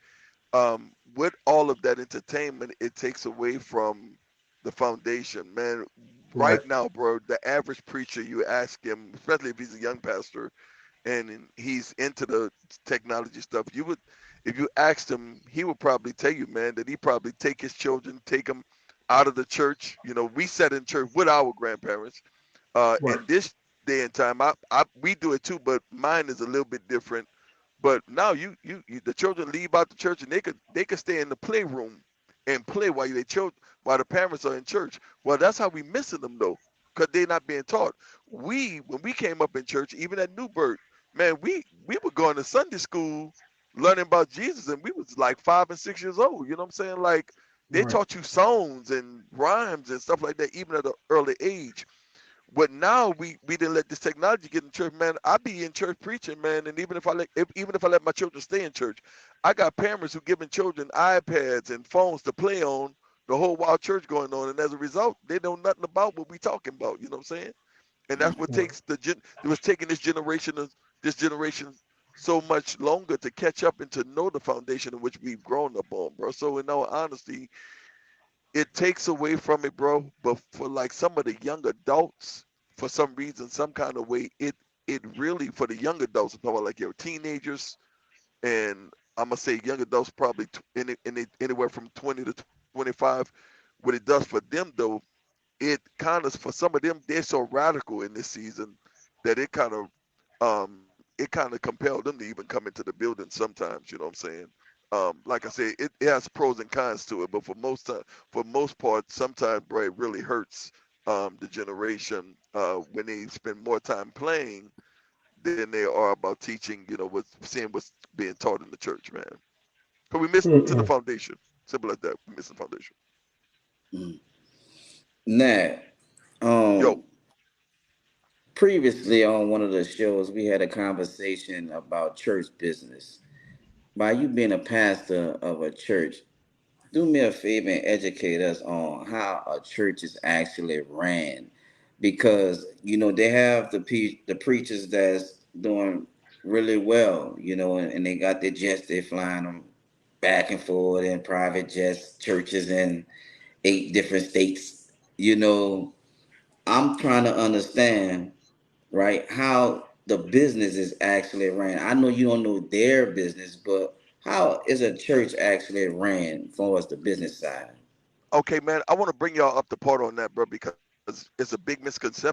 with all of that entertainment, it takes away from the foundation, man. Right. Right now, bro, the average preacher, you ask him, especially if he's a young pastor and he's into the technology stuff, if you asked him, he would probably tell you, man, that he probably take his children, take them out of the church. We sat in church with our grandparents. Right. In this day and time, we do it too, but mine is a little bit different. But now the children leave out the church and they could stay in the playroom and play while the parents are in church. Well, that's how we missing them though, because they're not being taught. When we came up in church, even at Newburgh, man, we were going to Sunday school learning about Jesus, and we was like 5 and 6 years old. You know what I'm saying? Like they Right. taught you songs and rhymes and stuff like that, even at an early age. But now we didn't let this technology get in church, man. I be in church preaching, man, and even if I let my children stay in church, I got parents who giving children iPads and phones to play on the whole wild church going on, and as a result, they know nothing about what we talking about. You know what I'm saying? And that's what Right. takes it was taking this generation so much longer to catch up and to know the foundation in which we've grown up on, bro. So in all honesty, it takes away from it, bro. But for like some of the young adults, for some reason, some kind of way, it really for the young adults, I'm talking about like your teenagers, and I'm gonna say young adults probably anywhere from 20 to 25. What it does for them though, it kind of for some of them they're so radical in this season that it kind of compelled them to even come into the building sometimes. You know what I'm saying? Like I said, it has pros and cons to it, but for most part, sometimes, bro, it really hurts the generation when they spend more time playing than they are about teaching. Seeing what's being taught in the church, man. Cause we missing the Mm-mm. foundation. Simple as that. We missing the foundation. Now, Yo, um, previously on one of the shows, we had a conversation about church business. By you being a pastor of a church, do me a favor and educate us on how a church is actually ran, because they have the preachers that's doing really well, and they got their jets, they flying them back and forth in private jets, churches in 8 different states. I'm trying to understand, right, how the business is actually ran. I know you don't know their business, but how is a church actually ran for us the business side? Okay, man, I want to bring y'all up to part on that, bro, because it's a big misconception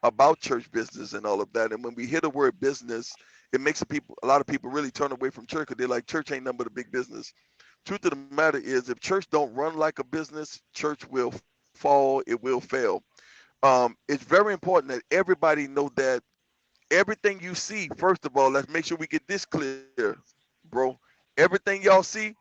about church business and all of that. And when we hear the word business, it makes a lot of people really turn away from church because they're like, church ain't nothing but a big business. Truth of the matter is, if church don't run like a business, church will fall, it will fail. It's very important that everybody know that everything you see, first of all, let's make sure we get this clear, bro. Everything y'all see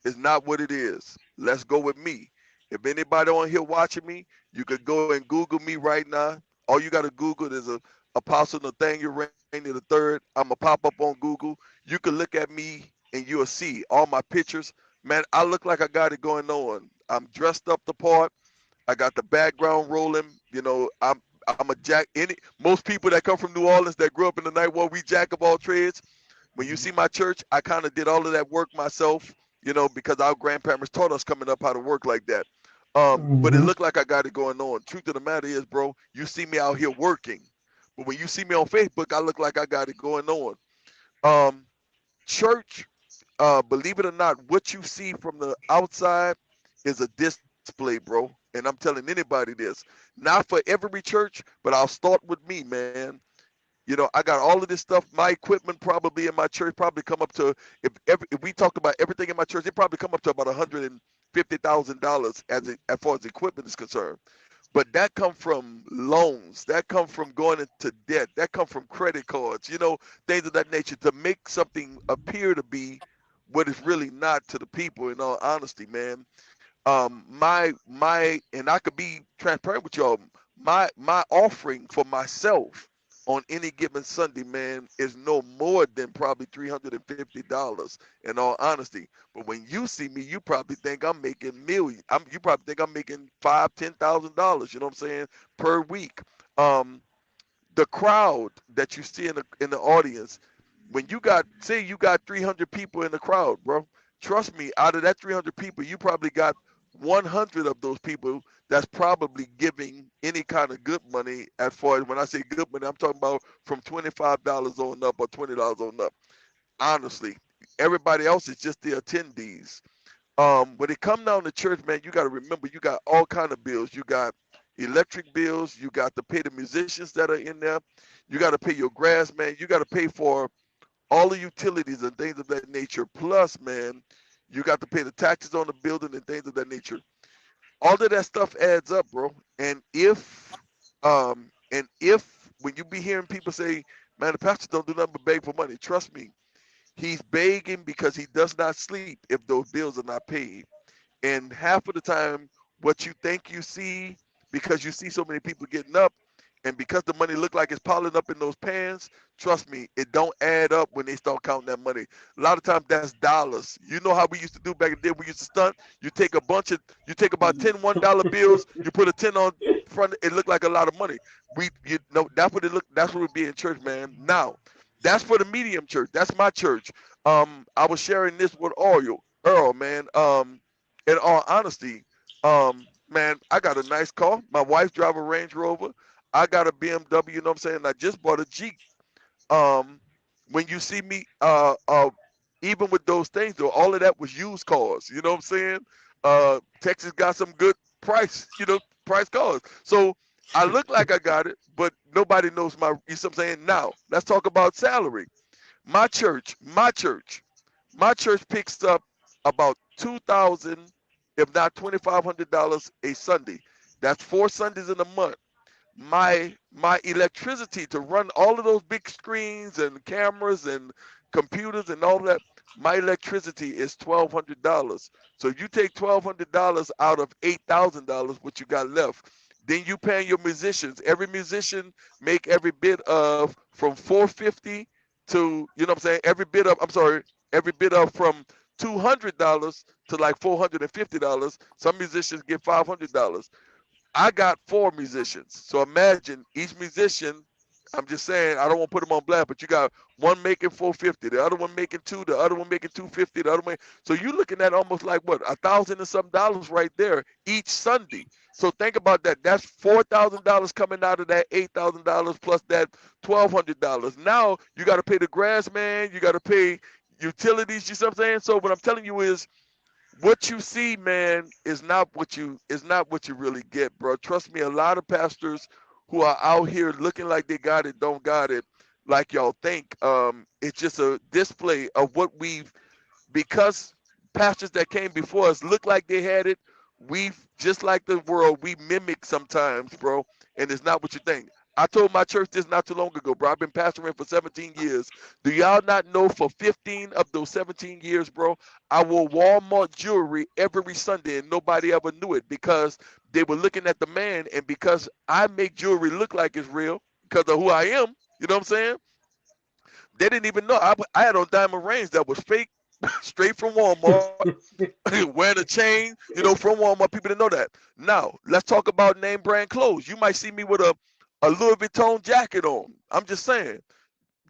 is not what it is. Let's go with me. If anybody on here watching me, you could go and Google me right now. All you got to Google is a Apostle Nathaniel Rainey the third. I'm gonna pop up on Google. You can look at me and you'll see all my pictures. Man, I look like I got it going on. I'm dressed up the part. I got the background rolling. You know, I'm a jack. Most people that come from New Orleans that grew up in the night war, we jack of all trades. When you see my church, I kind of did all of that work myself, you know, because our grandparents taught us coming up how to work like that. But it Mm-hmm. looked like I got it going on. Truth of the matter is, bro, you see me out here working. But when you see me on Facebook, I look like I got it going on. Um, Church, believe it or not, what you see from the outside is a display, bro. And I'm telling anybody this. Not for every church, but I'll start with me, man. You know, I got all of this stuff. My equipment probably in my church probably come up to if we talked about everything in my church, it probably come up to about $150,000 as far as equipment is concerned. But that come from loans. That come from going into debt. That come from credit cards. You know, things of that nature to make something appear to be what it's really not to the people. In all honesty, man, and I could be transparent with y'all. My offering for myself on any given Sunday, man, is no more than probably $350. In all honesty, but when you see me, you probably think I'm making millions. You probably think I'm making $5,000, $10,000. You know what I'm saying, per week. Um, the crowd that you see in the audience, when you got say you got 300 people in the crowd, bro, trust me, out of that 300 people, you probably got 100 of those people that's probably giving any kind of good money. As far as when I say good money, I'm talking about from $25 on up or $20 on up. Honestly, everybody else is just the attendees. When it come down to church, man, you got to remember you got all kind of bills. You got electric bills. You got to pay the musicians that are in there. You got to pay your grass, man. You got to pay for all the utilities and things of that nature. Plus, man, you got to pay the taxes on the building and things of that nature. All of that stuff adds up, bro. And if when you be hearing people say, man, the pastor don't do nothing but beg for money, trust me, he's begging because he does not sleep if those bills are not paid. And half of the time, what you think you see, because you see so many people getting up, and because the money look like it's piling up in those pans, trust me, it don't add up when they start counting that money. A lot of times that's dollars. You know how we used to do back in the day? We used to stunt. You take about 10 $1 bills, you put a 10 on front, it looked like a lot of money. You know, that's what it would be in church, man. Now, that's for the medium church. That's my church. I was sharing this with Earl, man. In all honesty, man, I got a nice car. My wife drive a Range Rover. I got a BMW. You know what I'm saying? I just bought a Jeep. Um, when you see me, even with those things, though, all of that was used cars. You know what I'm saying? Texas got some good price, price cars. So I look like I got it, but nobody knows my. You know what I'm saying? Now let's talk about salary. My church picks up about 2,000, if not $2,500 a Sunday. That's 4 Sundays in a month. My electricity to run all of those big screens and cameras and computers and all that, my electricity is $1,200. So if you take $1,200 out of $8,000, what you got left, then you paying your musicians. Every musician make every bit of from 450 to, you know what I'm saying, every bit of from $200 to like $450. Some musicians get $500. I got 4 musicians. So imagine each musician, I'm just saying, I don't want to put them on blast, but you got one making 450, the other one making 2, the other one making 250, the other one. So you're looking at almost like what, $1,000 and some dollars right there each Sunday. So think about that. That's $4,000 coming out of that $8,000 plus that $1,200. Now you got to pay the grass man, you got to pay utilities. You see what I'm saying? So what I'm telling you is, what you see, man, is not what you really get, bro. Trust me, a lot of pastors who are out here looking like they got it don't got it like y'all think. It's just a display of what we've, because pastors that came before us look like they had it. We've, just like the world, we mimic sometimes, bro, and it's not what you think. I told my church this not too long ago, bro. I've been pastoring for 17 years. Do y'all not know for 15 of those 17 years, bro, I wore Walmart jewelry every Sunday and nobody ever knew it because they were looking at the man, and because I make jewelry look like it's real because of who I am, you know what I'm saying? They didn't even know. I had on diamond rings that was fake, straight from Walmart, wearing a chain, from Walmart. People didn't know that. Now, let's talk about name brand clothes. You might see me with a Louis Vuitton jacket on. I'm just saying.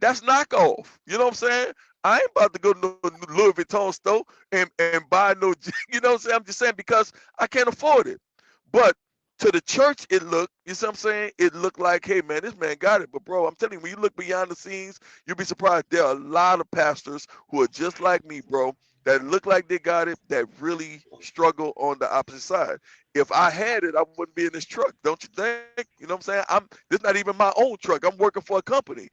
That's knockoff. You know what I'm saying? I ain't about to go to no Louis Vuitton store and buy no, you know what I'm saying? I'm just saying because I can't afford it. But to the church, it looked, you see what I'm saying? It looked like, hey, man, this man got it. But, bro, I'm telling you, when you look beyond the scenes, you'll be surprised. There are a lot of pastors who are just like me, bro, that look like they got it, that really struggle on the opposite side. If I had it, I wouldn't be in this truck, don't you think? You know what I'm saying? This not even my own truck. I'm working for a company.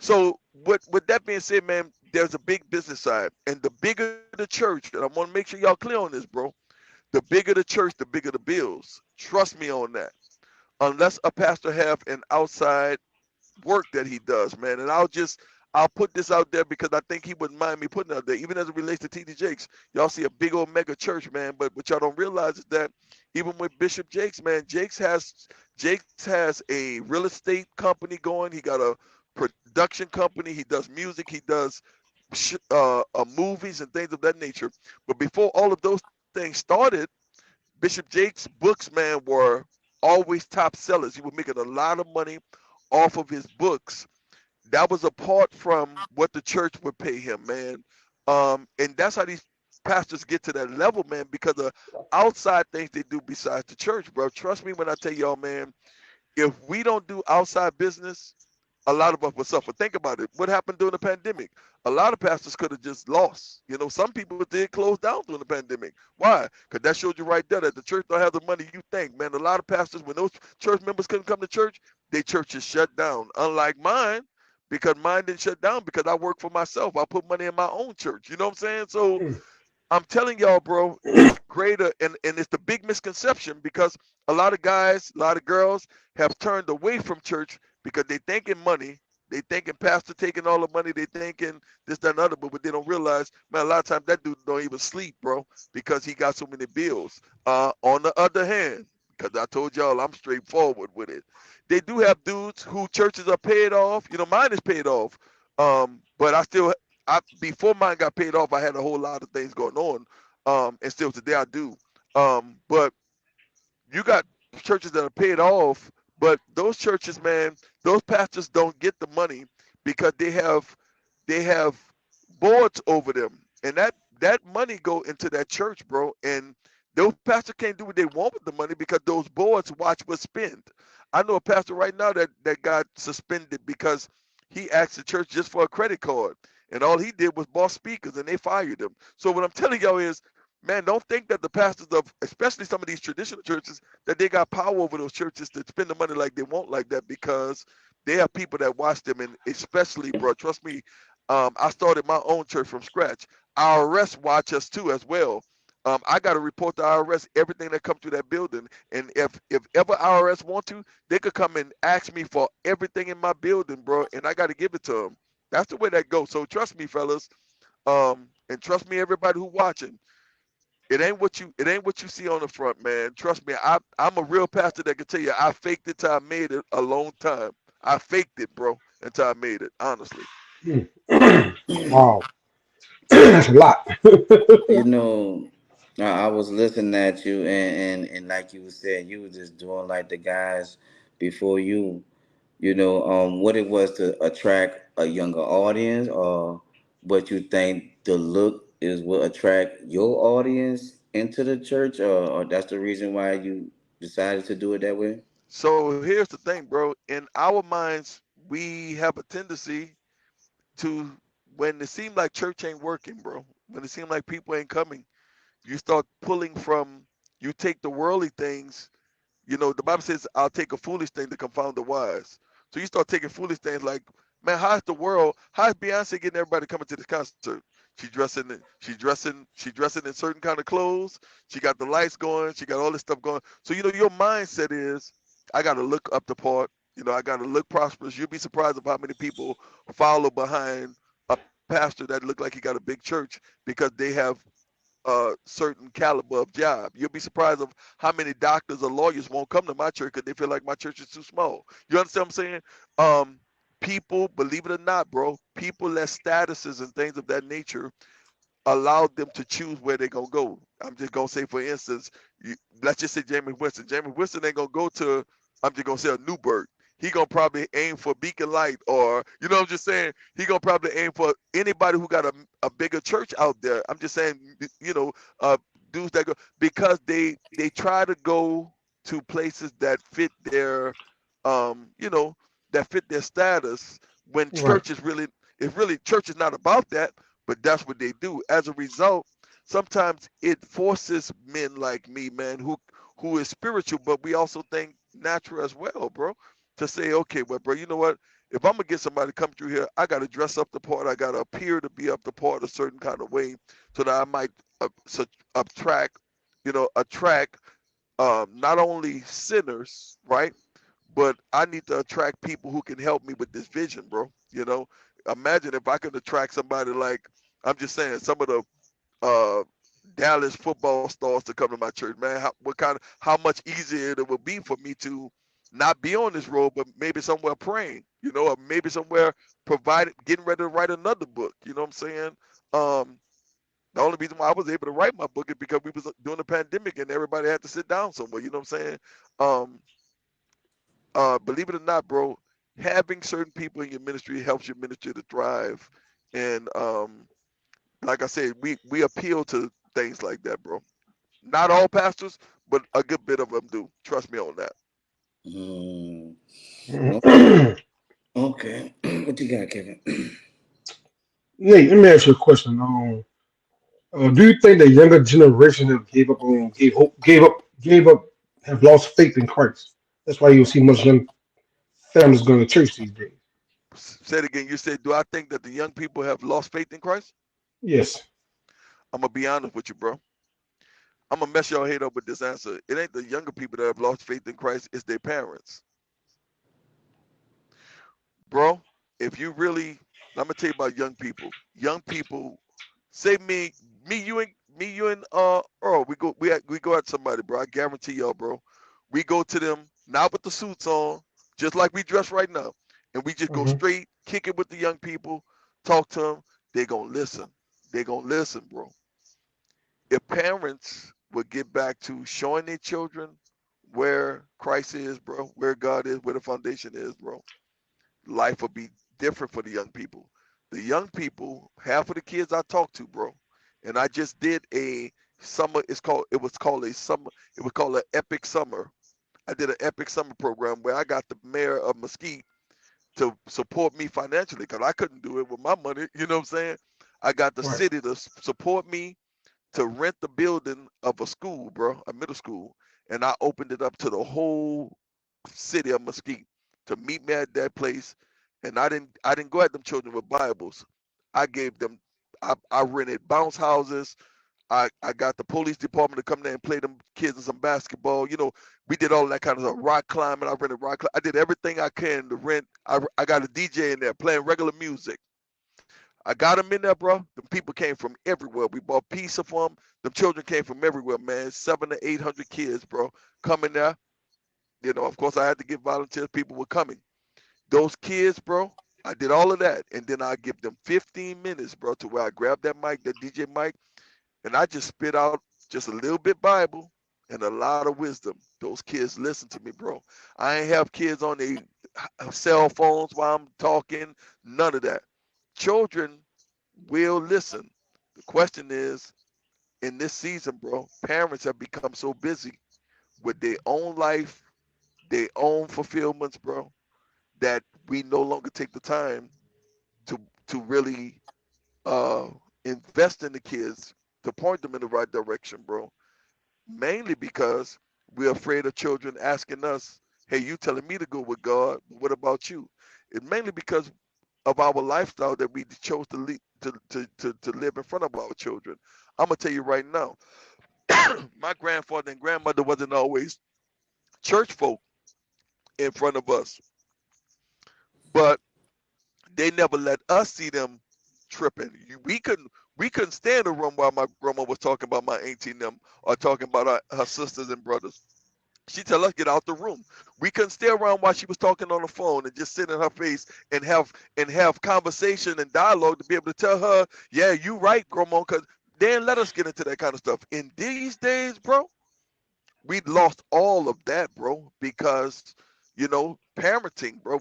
So with that being said, man, there's a big business side, and the bigger the church, and I want to make sure y'all clear on this, bro. The bigger the church, the bigger the bills. Trust me on that. Unless a pastor have an outside work that he does, man, and I'll put this out there because I think he wouldn't mind me putting it out there, even as it relates to TD Jakes. Y'all see a big old mega church, man, but what y'all don't realize is that even with Bishop Jakes, man, Jakes has a real estate company going. He got a production company. He does music. He does movies and things of that nature. But before all of those things started, Bishop Jakes' books, man, were always top sellers. He was making a lot of money off of his books. That was apart from what the church would pay him, man. And that's how these pastors get to that level, man, because of outside things they do besides the church, bro. Trust me when I tell y'all, man, if we don't do outside business, a lot of us will suffer. Think about it. What happened during the pandemic? A lot of pastors could have just lost. Some people did close down during the pandemic. Why? Because that showed you right there that the church don't have the money you think, man. A lot of pastors, when those church members couldn't come to church, their churches shut down. Unlike mine, because mine didn't shut down because I work for myself. I put money in my own church. You know what I'm saying? So I'm telling y'all, bro, it's greater, and it's the big misconception because a lot of guys, a lot of girls have turned away from church because they thinking money, they thinking pastor taking all the money, they thinking this, that, and other, but what they don't realize, man, a lot of times that dude don't even sleep, bro, because he got so many bills. On the other hand, because I told y'all I'm straightforward with it, they do have dudes who churches are paid off. Mine is paid off, but before mine got paid off, I had a whole lot of things going on, and still today I do. But you got churches that are paid off, but those churches, man, those pastors don't get the money because they have boards over them, and that money go into that church, bro. And those pastors can't do what they want with the money because those boards watch what's spent. I know a pastor right now that got suspended because he asked the church just for a credit card, and all he did was bought speakers, and they fired him. So what I'm telling y'all is, man, don't think that the pastors of, especially some of these traditional churches, that they got power over those churches to spend the money like they want like that, because they have people that watch them. And especially, bro, trust me, I started my own church from scratch. IRS watch us too as well. I got to report to IRS everything that comes through that building. And if ever IRS want to, they could come and ask me for everything in my building, bro, and I got to give it to them. That's the way that goes. So trust me, fellas, and trust me, everybody who watching. It ain't what you see on the front, man. Trust me, I'm a real pastor that can tell you I faked it till I made it a long time. I faked it, bro, until I made it, honestly. Wow, that's a lot. You know, I was listening at you, and like you said, you were just doing like the guys before you. What it was to attract a younger audience, or what you think the look is will attract your audience into the church, or that's the reason why you decided to do it that way. So here's the thing, bro. In our minds, we have a tendency to, when it seems like church ain't working, bro, when it seems like people ain't coming, you start pulling from, you take the worldly things. You know, the Bible says, I'll take a foolish thing to confound the wise. So you start taking foolish things like, man, how's Beyonce getting everybody coming to this concert? She's dressing in certain kind of clothes. She got the lights going. She got all this stuff going. So, you know, your mindset is, I got to look up the part. You know, I got to look prosperous. You'd be surprised of how many people follow behind a pastor that look like he got a big church because they have certain caliber of job. You'll be surprised of how many doctors or lawyers won't come to my church because they feel like my church is too small. You understand what I'm saying? People, believe it or not, bro, people let statuses and things of that nature allow them to choose where they're gonna go. I'm just gonna say, for instance, let's just say Jameis Winston. Jameis Winston ain't gonna go to, I'm just gonna say, a Newburgh. He gonna probably aim for Beacon Light, or, you know what I'm just saying, he gonna probably aim for anybody who got a bigger church out there. I'm just saying, you know, dudes that go, because they try to go to places that fit their you know, that fit their status, when Right. church is really, church is not about that, but that's what they do. As a result, sometimes it forces men like me, man, who is spiritual, but we also think natural as well, bro, to say, okay, well, bro, you know what? If I'm gonna get somebody to come through here, I gotta dress up the part. I gotta appear to be up the part a certain kind of way, so that I might attract, attract not only sinners, right? But I need to attract people who can help me with this vision, bro. You know, imagine if I could attract somebody like, I'm just saying, some of the uh, Dallas football stars to come to my church, man. How much easier it would be for me to not be on this road, but maybe somewhere praying, you know, or maybe somewhere getting ready to write another book. You know what I'm saying? Um, the only reason why I was able to write my book is because we was doing the pandemic and everybody had to sit down somewhere. You know what I'm saying? Um, Believe it or not, bro, having certain people in your ministry helps your ministry to thrive. And like I said, we appeal to things like that, bro. Not all pastors, but a good bit of them do. Trust me on that. Mm, okay. Nate, Okay. What you got, Kevin? let me ask you a question. Do you think the younger generation have gave up, have lost faith in Christ? That's why you'll see much young families going to church these days. Say it again. You said, do I think that the young people have lost faith in Christ? Yes. I'm gonna be honest with you, bro. I'm gonna mess your head up with this answer. It ain't the younger people that have lost faith in Christ, it's their parents. Bro, if you really, I'm gonna tell you about young people. Young people, say you and Earl, we go at somebody, bro. I guarantee y'all, bro. We go to them not with the suits on, just like we dress right now, and we just go Hmm. straight, kick it with the young people, talk to them. They gonna listen. They gonna listen, bro. If parents would get back to showing their children where Christ is, bro, where God is, where the foundation is, bro, life would be different for the young people. The young people, half of the kids I talk to, bro, and I just did a summer. It was called a summer. It was called an epic summer. I did an epic summer program where I got the mayor of Mesquite to support me financially because I couldn't do it with my money. You know what I'm saying? I got the Right. city to support me to rent the building of a school, bro, a middle school, and I opened it up to the whole city of Mesquite to meet me at that place. And I didn't go at them children with Bibles. I gave them I rented bounce houses. I got the police department to come there and play them kids in some basketball. You know, we did all that kind of stuff. Rock climbing. I rented I did everything I can to rent. I got a DJ in there playing regular music. I got them in there, bro. The people came from everywhere. We bought pizza for them. The children came from everywhere, man. 700 to 800 kids, bro, coming there. You know, of course, I had to get volunteers. People were coming. Those kids, bro, I did all of that. And then I give them 15 minutes, bro, to where I grab that mic, that DJ mic, and I just spit out just a little bit Bible and a lot of wisdom. Those kids listen to me, bro. I ain't have kids on their cell phones while I'm talking, none of that. Children will listen. The question is, in this season, bro, parents have become so busy with their own life, their own fulfillments, bro, that we no longer take the time to really uh, invest in the kids to point them in the right direction, bro. Mainly because we're afraid of children asking us, "Hey, you telling me to go with God? What about you?" It's mainly because of our lifestyle that we chose to live in front of our children. I'm gonna tell you right now, my grandfather and grandmother wasn't always church folk in front of us, but they never let us see them tripping. We couldn't stay in the room while my grandma was talking about my auntie and them, or talking about her sisters and brothers. She tell us get out the room. We couldn't stay around while she was talking on the phone and just sit in her face and have conversation and dialogue to be able to tell her, yeah, you right, grandma, because they didn't let us get into that kind of stuff. In these days, bro, we lost all of that, bro, because parenting, bro.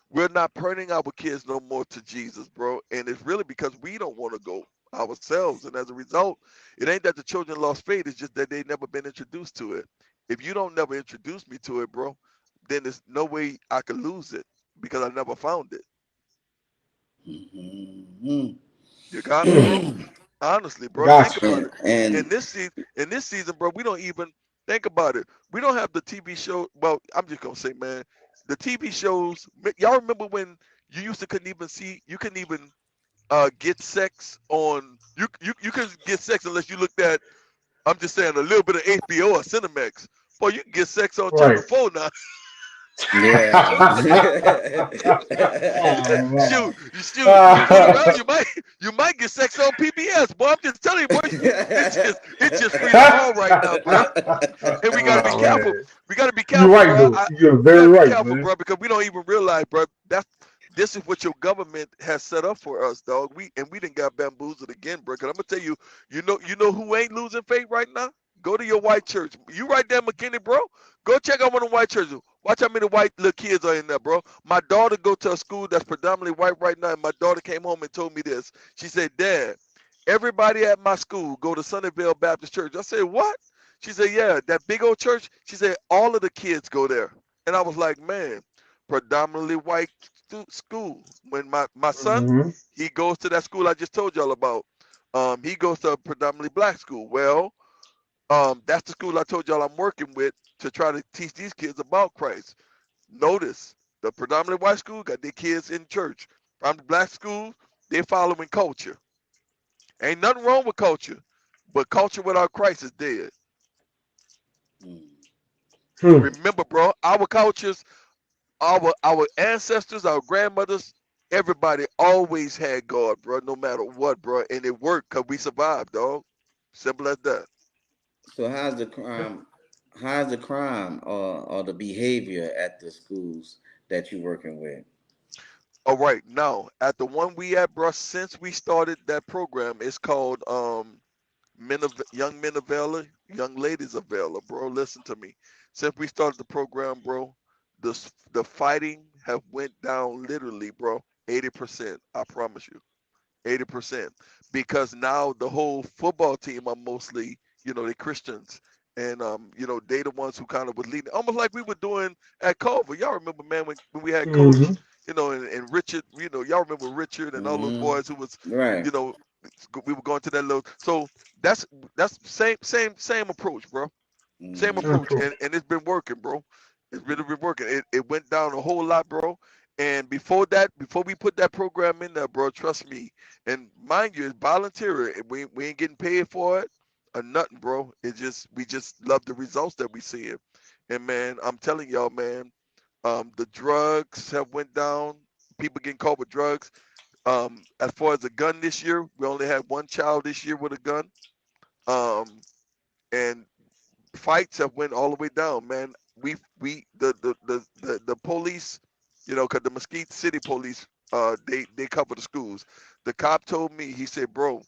We're not parenting our kids no more to Jesus, bro, and it's really because we don't want to go ourselves, and as a result, it ain't that the children lost faith. It's just that they never been introduced to it. If you don't never introduce me to it, bro, then there's no way I could lose it because I never found it. Mhm. You got it, bro. Honestly, bro, think Gotcha. about it. And In this season, bro, we don't even think about it. We don't have the TV show. Well, I'm just gonna say, man, the TV shows. Y'all remember when you used to couldn't even see, you couldn't even get sex on you couldn't get sex unless you looked at. I'm just saying a little bit of HBO or Cinemax. Boy, you can get sex on Right. Channel 4 now. yeah. Shoot, you fool around, you might get sex on PBS. Boy, I'm just telling you, boy, it's just free to all right now, bro. And we gotta be Oh, careful. man. We gotta be You're careful, right, bro. though. You're We very gotta be right, careful, man. bro, because we don't even realize, bro. This is what your government has set up for us, dog. We didn't got bamboozled again, bro. Cause I'm gonna tell you, you know who ain't losing faith right now? Go to your white church. You right there, McKinney, bro. Go check out one of the white churches. Watch how many white little kids are in there, bro. My daughter go to a school that's predominantly white right now, and my daughter came home and told me this. She said, "Dad, everybody at my school go to Sunnyvale Baptist Church." I said, "What?" She said, "Yeah, that big old church." She said, "All of the kids go there." And I was like, "Man, predominantly white school." When my son, Hmm. he goes to that school I just told y'all about. He goes to a predominantly black school. Well, that's the school I told y'all I'm working with to try to teach these kids about Christ. Notice the predominantly white school got their kids in church. From the black school, they're following culture. Ain't nothing wrong with culture, but culture without Christ is dead. Hmm. Remember, bro, our cultures, our ancestors, our grandmothers, everybody always had God, bro, no matter what, bro, and it worked because we survived, dog. Simple as that. So how's the crime or the behavior at the schools that you're working with? All right, now at the one we at, bro, since we started that program, it's called Young Men of Valor, Young Ladies of Valor, bro. Listen to me. Since we started the program, bro, the fighting have went down literally, bro, 80%. I promise you, 80%. Because now the whole football team are mostly, they Christians. And they the ones who kind of was leading, almost like we were doing at Culver. Y'all remember, man, when we had Coach, Hmm. and Richard, y'all remember Richard and all those Hmm. boys who was, Right. you know, we were going to that little. So that's that's same approach, bro. Same Hmm. approach, True. and it's been working, bro. It's really been working. It went down a whole lot, bro. And before we put that program in there, bro, trust me. And mind you, it's voluntary. We ain't getting paid for it or nothing, bro. We just love the results that we see. And man, I'm telling y'all, man, the drugs have went down. People getting caught with drugs. As far as a gun this year, we only had one child this year with a gun. Um, and fights have went all the way down, man. We the police, cause the Mesquite City police, they cover the schools. The cop told me, he said, "Bro,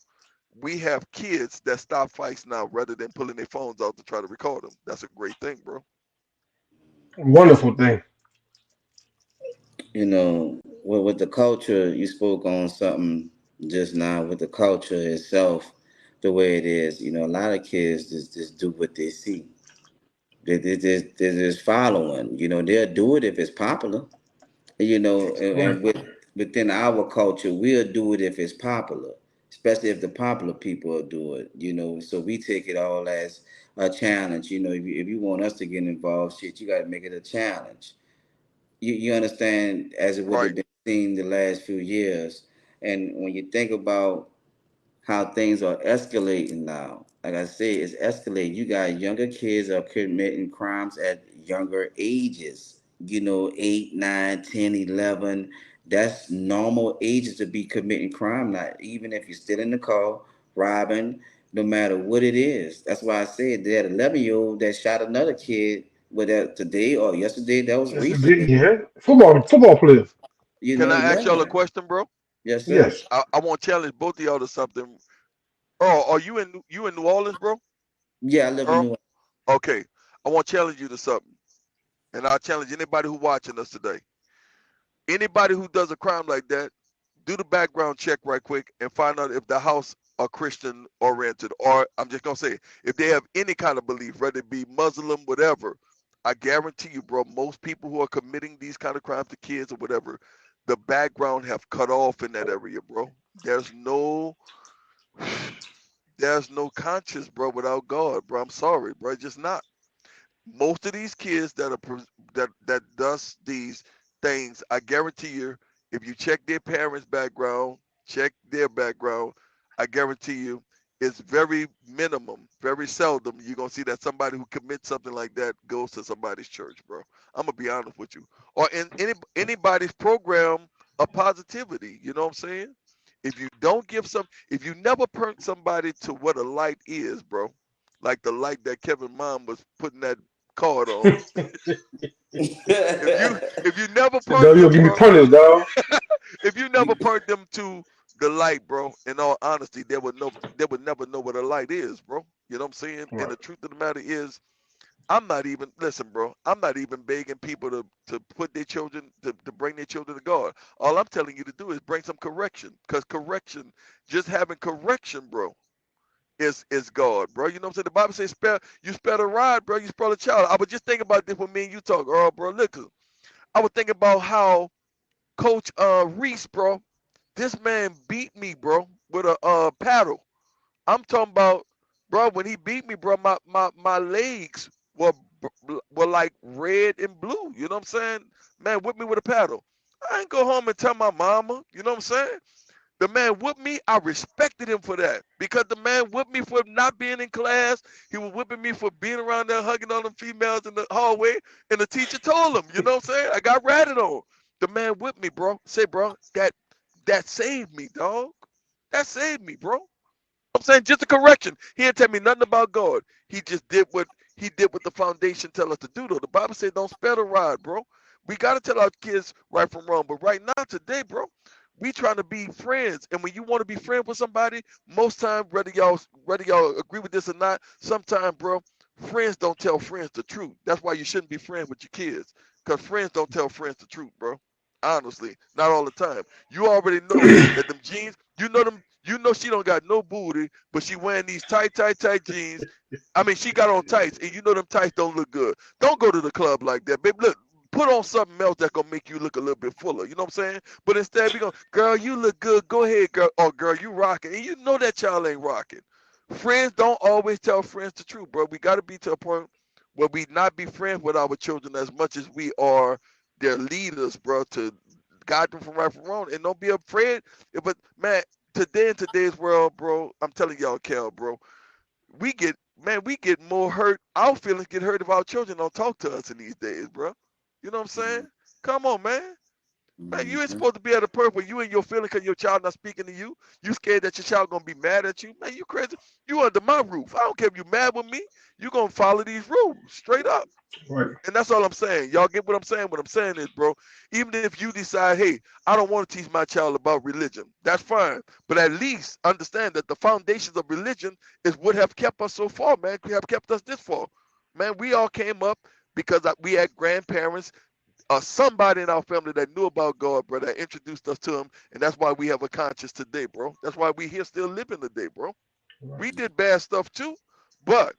we have kids that stop fights now rather than pulling their phones out to try to record them. That's a great thing, bro." Wonderful thing. With the culture, you spoke on something just now with the culture itself, the way it is. A lot of kids just do what they see. They're just following. They'll do it if it's popular. And Right. within our culture, we'll do it if it's popular. especially if the popular people do it, So we take it all as a challenge. If you want us to get involved, shit, you got to make it a challenge. You understand, as it would Right. have been seen the last few years. And when you think about how things are escalating now. Like I say, it's escalating. You got younger kids are committing crimes at younger ages. 8, 9, 10, 11. That's normal ages to be committing crime. Not even if you're still in the car, robbing, no matter what it is. That's why I said that 11-year-old that shot another kid, whether today or yesterday, that was Yes, recently. yeah. Football players. Can I ask y'all a Yeah. question, bro? Yes, sir. Yes. I want to challenge both of y'all to something. Earl, are you in New Orleans, bro? Yeah, I live in Earl? New. Okay. I want to challenge you to something. And I'll challenge anybody who watching us today. Anybody who does a crime like that, do the background check right quick and find out if the house are Christian oriented, or I'm just gonna say if they have any kind of belief, whether it be Muslim, whatever. I guarantee you, bro, most people who are committing these kind of crimes to kids or whatever, the background have cut off in that area, bro. There's no there's no conscience, bro, without God, bro. I'm sorry, bro. It's just not. Most of these kids that does these things, I guarantee you, if you check their parents' background, check their background, I guarantee you, it's very minimum, very seldom you're gonna see that somebody who commits something like that goes to somebody's church, bro. I'm gonna be honest with you, or in anybody's program of positivity. You know what I'm saying? If you don't give if you never point somebody to what a light is, bro, like the light that Kevin Mom was putting that card on. If you if you never So, point dog, you'll them, give me bro, punished, dog. if you never point them to the light, bro, in all honesty, they would never know what a light is, bro. You know what I'm saying? And Right. the truth of the matter is, I'm not even listen, bro. I'm not even begging people to put their children to bring their children to God. All I'm telling you to do is bring some correction, because correction, just having correction, bro, is God, bro. You know what I'm saying? The Bible says spare the rod, bro. You spare the child. I was just thinking about this when me and you talk, Earl, bro. Look, I was thinking about how Coach Reese, bro. This man beat me, bro, with a paddle. I'm talking about, bro. When he beat me, bro, my legs were like red and blue. You know what I'm saying? Man, whip me with a paddle. I ain't go home and tell my mama. You know what I'm saying? The man whipped me. I respected him for that, because the man whipped me for not being in class. He was whipping me for being around there hugging all them females in the hallway. And the teacher told him, you know what I'm saying? I got ratted on. The man whipped me, bro. Say, bro, that saved me, dog. That saved me, bro. I'm saying, just a correction. He didn't tell me nothing about God. He just did what the foundation tell us to do, though. The Bible says don't spare the rod, bro. We gotta tell our kids right from wrong. But right now, today, bro, we trying to be friends. And when you want to be friends with somebody, most time, whether y'all agree with this or not, sometimes, bro, friends don't tell friends the truth. That's why you shouldn't be friends with your kids. Because friends don't tell friends the truth, bro. Honestly, not all the time. You already know that them jeans, she don't got no booty, but she wearing these tight jeans. I mean, she got on tights, and you know them tights don't look good. Don't go to the club like that, baby. Look, put on something else that's gonna make you look a little bit fuller. You know what I'm saying? But instead, we go, girl, you look good. Go ahead, girl. Oh, girl, you rocking, and you know that child ain't rocking. Friends don't always tell friends the truth, bro. We got to be to a point where we not be friends with our children as much as we are their leaders, bro. To guide them from right from wrong, and don't be afraid. But man, today in today's world, bro, I'm telling y'all, Cal, bro, we get more hurt. Our feelings get hurt if our children don't talk to us in these days, bro. You know what I'm saying? Come on, man. Man, you ain't Mhm. supposed to be at a point where you and your feeling because your child not speaking to you. You scared that your child gonna be mad at you. Man, you crazy. You under my roof. I don't care if you mad with me. You gonna follow these rules straight up. Right. And that's all I'm saying. Y'all get what I'm saying? What I'm saying is, bro, even if you decide, hey, I don't want to teach my child about religion, that's fine. But at least understand that the foundations of religion is what have kept us so far, man. We have kept us this far. Man, we all came up because we had grandparents or somebody in our family that knew about God, bro, that introduced us to him. And that's why we have a conscience today, bro. That's why we here still living today, bro. Right. We did bad stuff too, but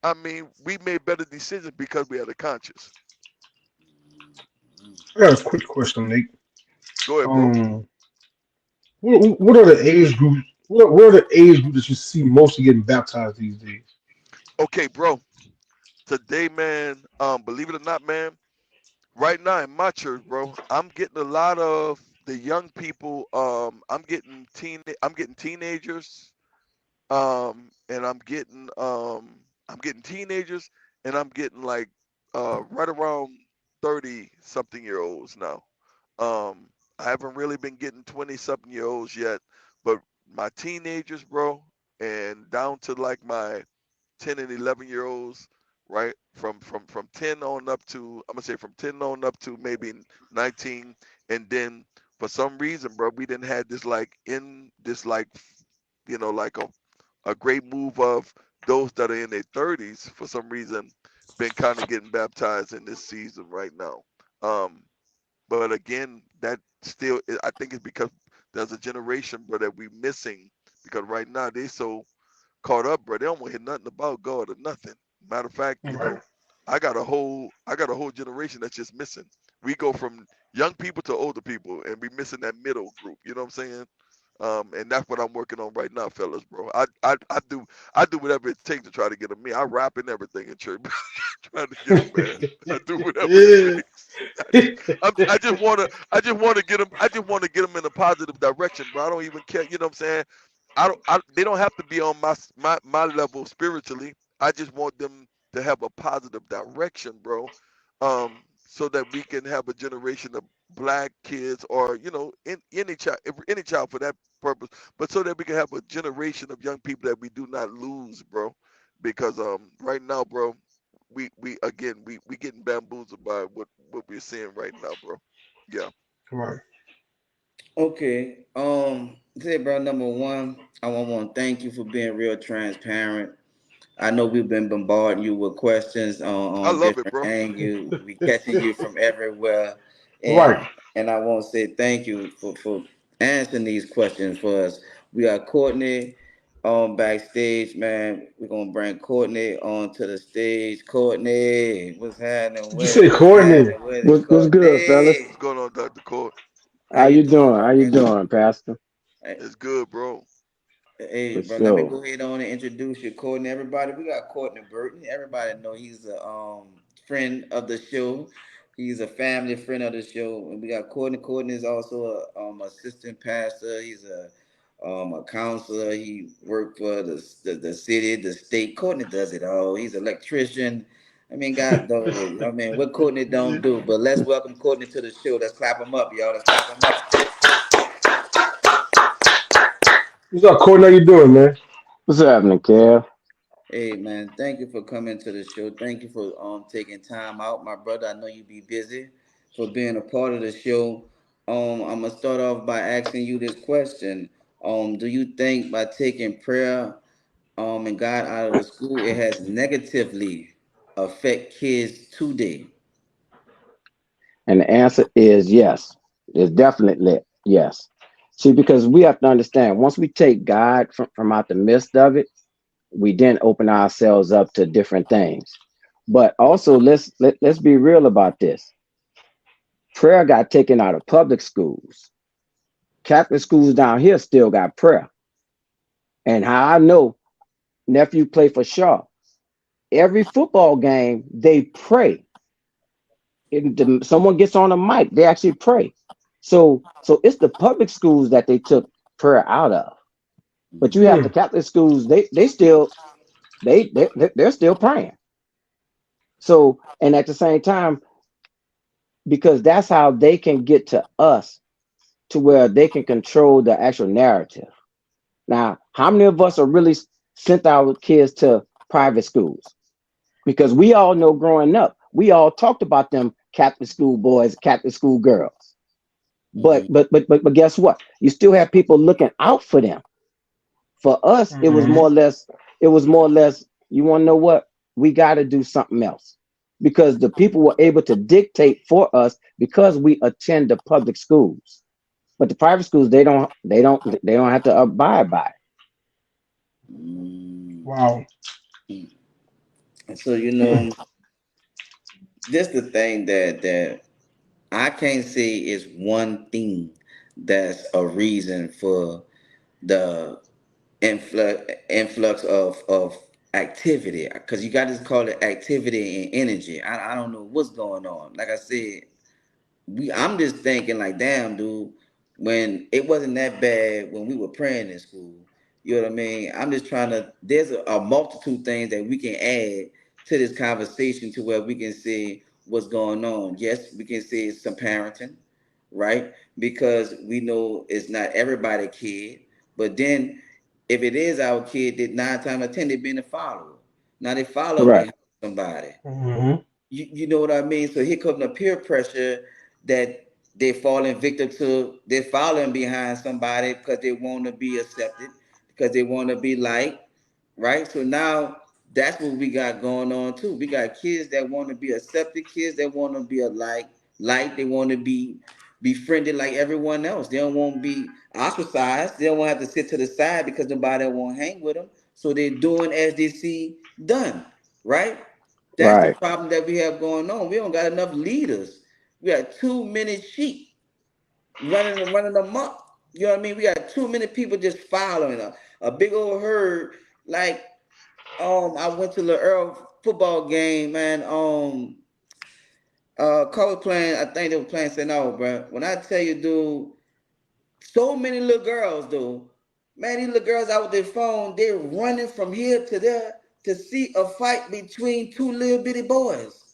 I mean, we made better decisions because we had a conscience. I got a quick question, Nate. Go ahead, bro. Um, what are the age groups? where are the age group that you see mostly getting baptized these days? Okay, bro. Today, man, believe it or not, man, right now in my church, bro, I'm getting a lot of the young people. I'm getting teenagers, and I'm getting teenagers, and I'm getting like right around 30 something year olds now. Um, I haven't really been getting 20 something year olds yet, but my teenagers, bro, and down to like my 10 and 11 year olds, right? From 10 on up to, I'm gonna say from 10 on up to maybe 19, and then for some reason, bro, we didn't have this like in this like like a great move of those that are in their 30s for some reason been kind of getting baptized in this season right now. Um, but again, that still I think it's because there's a generation, bro, that we missing because right now they so caught up, bro. They don't want to hear nothing about God or nothing. Matter of fact, Right. I got a whole generation that's just missing. We go from young people to older people, and we missing that middle group. You know what I'm saying? And that's what I'm working on right now, fellas, bro. I do whatever it takes to try to get them. Me, I rap and everything in church, trying to get them, man. I do whatever it takes. I just wanna get them. I just want to get them in a positive direction, bro. I don't even care. You know what I'm saying? They don't have to be on my level spiritually. I just want them to have a positive direction, bro. So that we can have a generation of black kids, or any child for that purpose, but so that we can have a generation of young people that we do not lose, bro. Because right now, bro, we getting bamboozled by what we're seeing right now, bro. Yeah. Right. Okay. Say, bro, number one, I want to thank you for being real transparent. I know we've been bombarding you with questions I on love it, different bro. angles. We catching you from everywhere, Right. and I want to say thank you for answering these questions for us. We got Courtney on backstage, man. We're gonna bring Courtney onto the stage. Courtney, what's happening Did you with say it? What's Courtney? happening with it, What's good, fellas? Courtney? What's going on, Dr. Court? How How you you doing, doing? How you Courtney? doing, Pastor? It's good, bro. Hey, For bro, let me sure. go ahead on and introduce you, Courtney. Everybody, we got Courtney Burton. Everybody know he's a friend of the show. He's a family friend of the show. And we got Courtney. Courtney is also a assistant pastor. He's a counselor. He worked for the city, the state. Courtney does it all. He's an electrician. I mean, God dog it. I mean, what Courtney don't do. But let's welcome Courtney to the show. Let's clap him up, y'all. Let's clap him up. What's up, Courtney? How you doing, man? What's happening, Kev? Hey man, thank you for coming to the show. Thank you for taking time out, my brother. I know you be busy for being a part of the show. I'm gonna start off by asking you this question. Do you think by taking prayer and God out of the school, it has negatively affect kids today? And the answer is yes. It's definitely yes. See, because we have to understand, once we take God from out the midst of it, we then open ourselves up to different things. But also, let's be real about this. Prayer got taken out of public schools. Catholic schools down here still got prayer. And how I know, nephew play for Shaw. Every football game, they pray. Someone gets on a mic, they actually pray. So it's the public schools that they took prayer out of. But you have the Hmm. Catholic schools, they still they're still praying. So and at the same time, because that's how they can get to us to where they can control the actual narrative. Now, how many of us are really sent our kids to private schools? Because we all know growing up, we all talked about them Catholic school boys, Catholic school girls. But Mm-hmm. but guess what? You still have people looking out for them. For us, it was Hmm. more or less, you want to know what? We got to do something else. Because the people were able to dictate for us because we attend the public schools. But the private schools, they don't have to abide by it. Mm-hmm. Wow. So Hmm. this the thing that I can't say is one thing that's a reason for the influx of activity, because you got to call it activity and energy. I don't know what's going on. Like I said, I'm just thinking like, damn, dude, when it wasn't that bad when we were praying in school. You know what I mean? I'm just trying to. There's a multitude things that we can add to this conversation to where we can see what's going on. Yes, we can see some parenting, right? Because we know it's not everybody kid, but then if it is our kid, that 9 times out of 10 they been a follower. Now they follow Right. behind somebody. Mm-hmm. You know what I mean? So here comes the peer pressure that they're falling victim to. They're following behind somebody because they want to be accepted, because they want to be liked, right? So now that's what we got going on too. We got kids that want to be accepted, kids that want to be they want to be befriended like everyone else. They don't want to be ostracized. They don't want to have to sit to the side because nobody won't hang with them. So they're doing as they see done, right? That's the Right. problem that we have going on. We don't got enough leaders. We got too many sheep running amok. You know what I mean? We got too many people just following a big old herd. Like I went to the Earl football game, man. Coach playing. I think they were playing St. Albans, bro. When I tell you, dude, so many little girls, dude. Man, these little girls out with their phone, they're running from here to there to see a fight between two little bitty boys.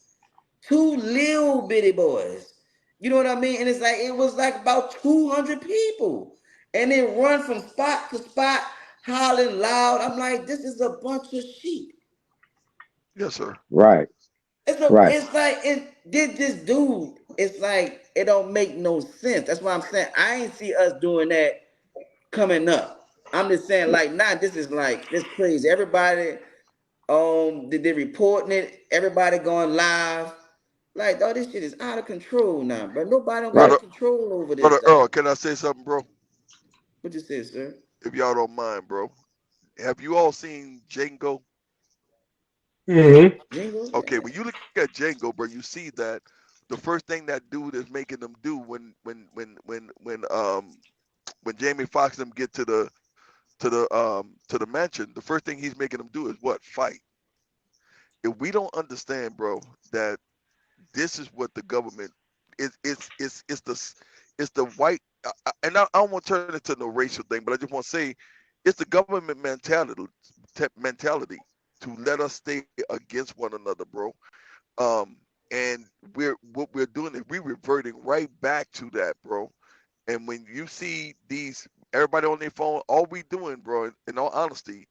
Two little bitty boys. You know what I mean? And it's like it was like about 200 people. And they run from spot to spot, hollering loud. I'm like, this is a bunch of sheep. Yes, sir. Right. Right. It's like it did this dude. It's like it don't make no sense. That's why I'm saying I ain't see us doing that coming up. I'm just saying, like, nah, this is like this crazy. Everybody they reporting it, everybody going live. Like, oh, this shit is out of control now, bro. Nobody don't got Brother, Right. control over this brother stuff. Earl, can I say something, bro? What you say, sir? If y'all don't mind, bro. Have you all seen Django? Mm-hmm. Jingle? Okay, when you look at Django, bro, you see that the first thing that dude is making them do when Jamie Foxx and them get to the mansion, the first thing he's making them do is what? Fight. If we don't understand, bro, that this is what the government it's the white and I don't want to turn it into no racial thing, but I just want to say it's the government mentality to let us stay against one another, bro. Um, and what we're doing is we reverting right back to that, bro. And when you see these everybody on their phone, all we doing, bro, in all honesty,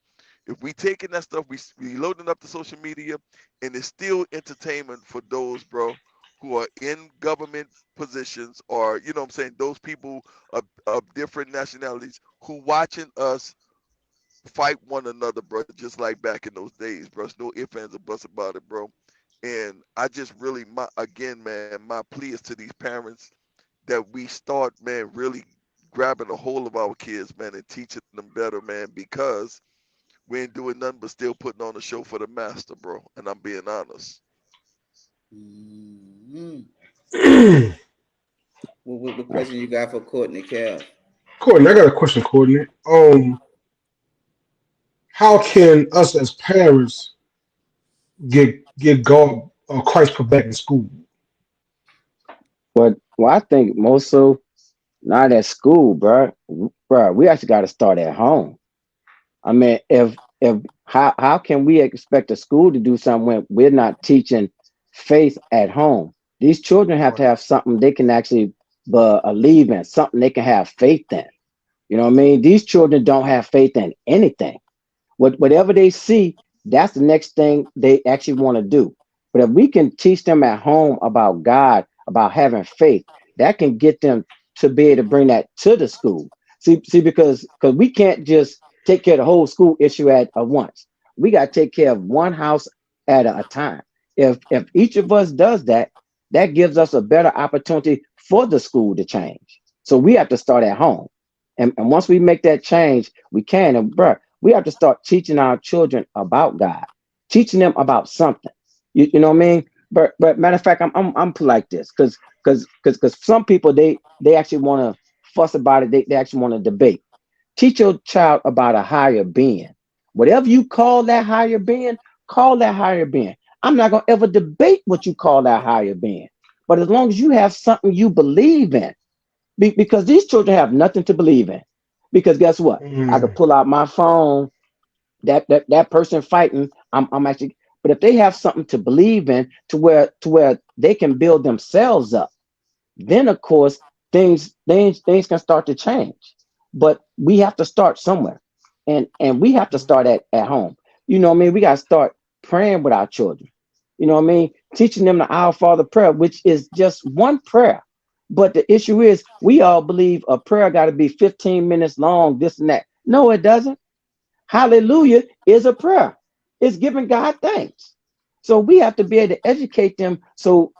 if we taking that stuff, we loading up the social media, and it's still entertainment for those, bro, who are in government positions, or you know what I'm saying, those people of different nationalities who watching us fight one another, bro, just like back in those days, bro. There's no ifs, ands, or buts about it, bro. And I just really, man, my plea is to these parents that we start, man, really grabbing a hold of our kids, man, and teaching them better, man, because we ain't doing nothing but still putting on a show for the master, bro. And I'm being honest. Mm-hmm. What Right. question you got for Courtney Cal? Courtney, I got a question, Courtney. How can us as parents get God or Christ put back in school? But well, I think most so not at school, bro. We actually got to start at home. I mean, if how can we expect a school to do something when we're not teaching faith at home? These children have to Right. have something they can actually believe in, something they can have faith in. You know what I mean? These children don't have faith in anything. Whatever they see, that's the next thing they actually want to do. But if we can teach them at home about God, about having faith, that can get them to be able to bring that to the school. See, because we can't just take care of the whole school issue at once. We got to take care of one house at a time. If each of us does that, that gives us a better opportunity for the school to change. So we have to start at home. And once we make that change, we can. And bro, we have to start teaching our children about God, teaching them about something. You know what I mean? But matter of fact, I'm like this because some people they actually want to fuss about it. They actually want to debate. Teach your child about a higher being. Whatever you call that higher being, call that higher being. I'm not going to ever debate what you call that higher being. But as long as you have something you believe in, because these children have nothing to believe in. Because guess what? I could Mm, pull out my phone, that person fighting, I'm actually, but if they have something to believe in to where they can build themselves up, then of course things can start to change. But we have to start somewhere, and we have to start at home. You know what I mean? We got to start praying with our children. You know what I mean? Teaching them the Our Father prayer, which is just one prayer. But the issue is, we all believe a prayer got to be 15 minutes long, this and that. No, it doesn't. Hallelujah is a prayer. It's giving God thanks. So we have to be able to educate them so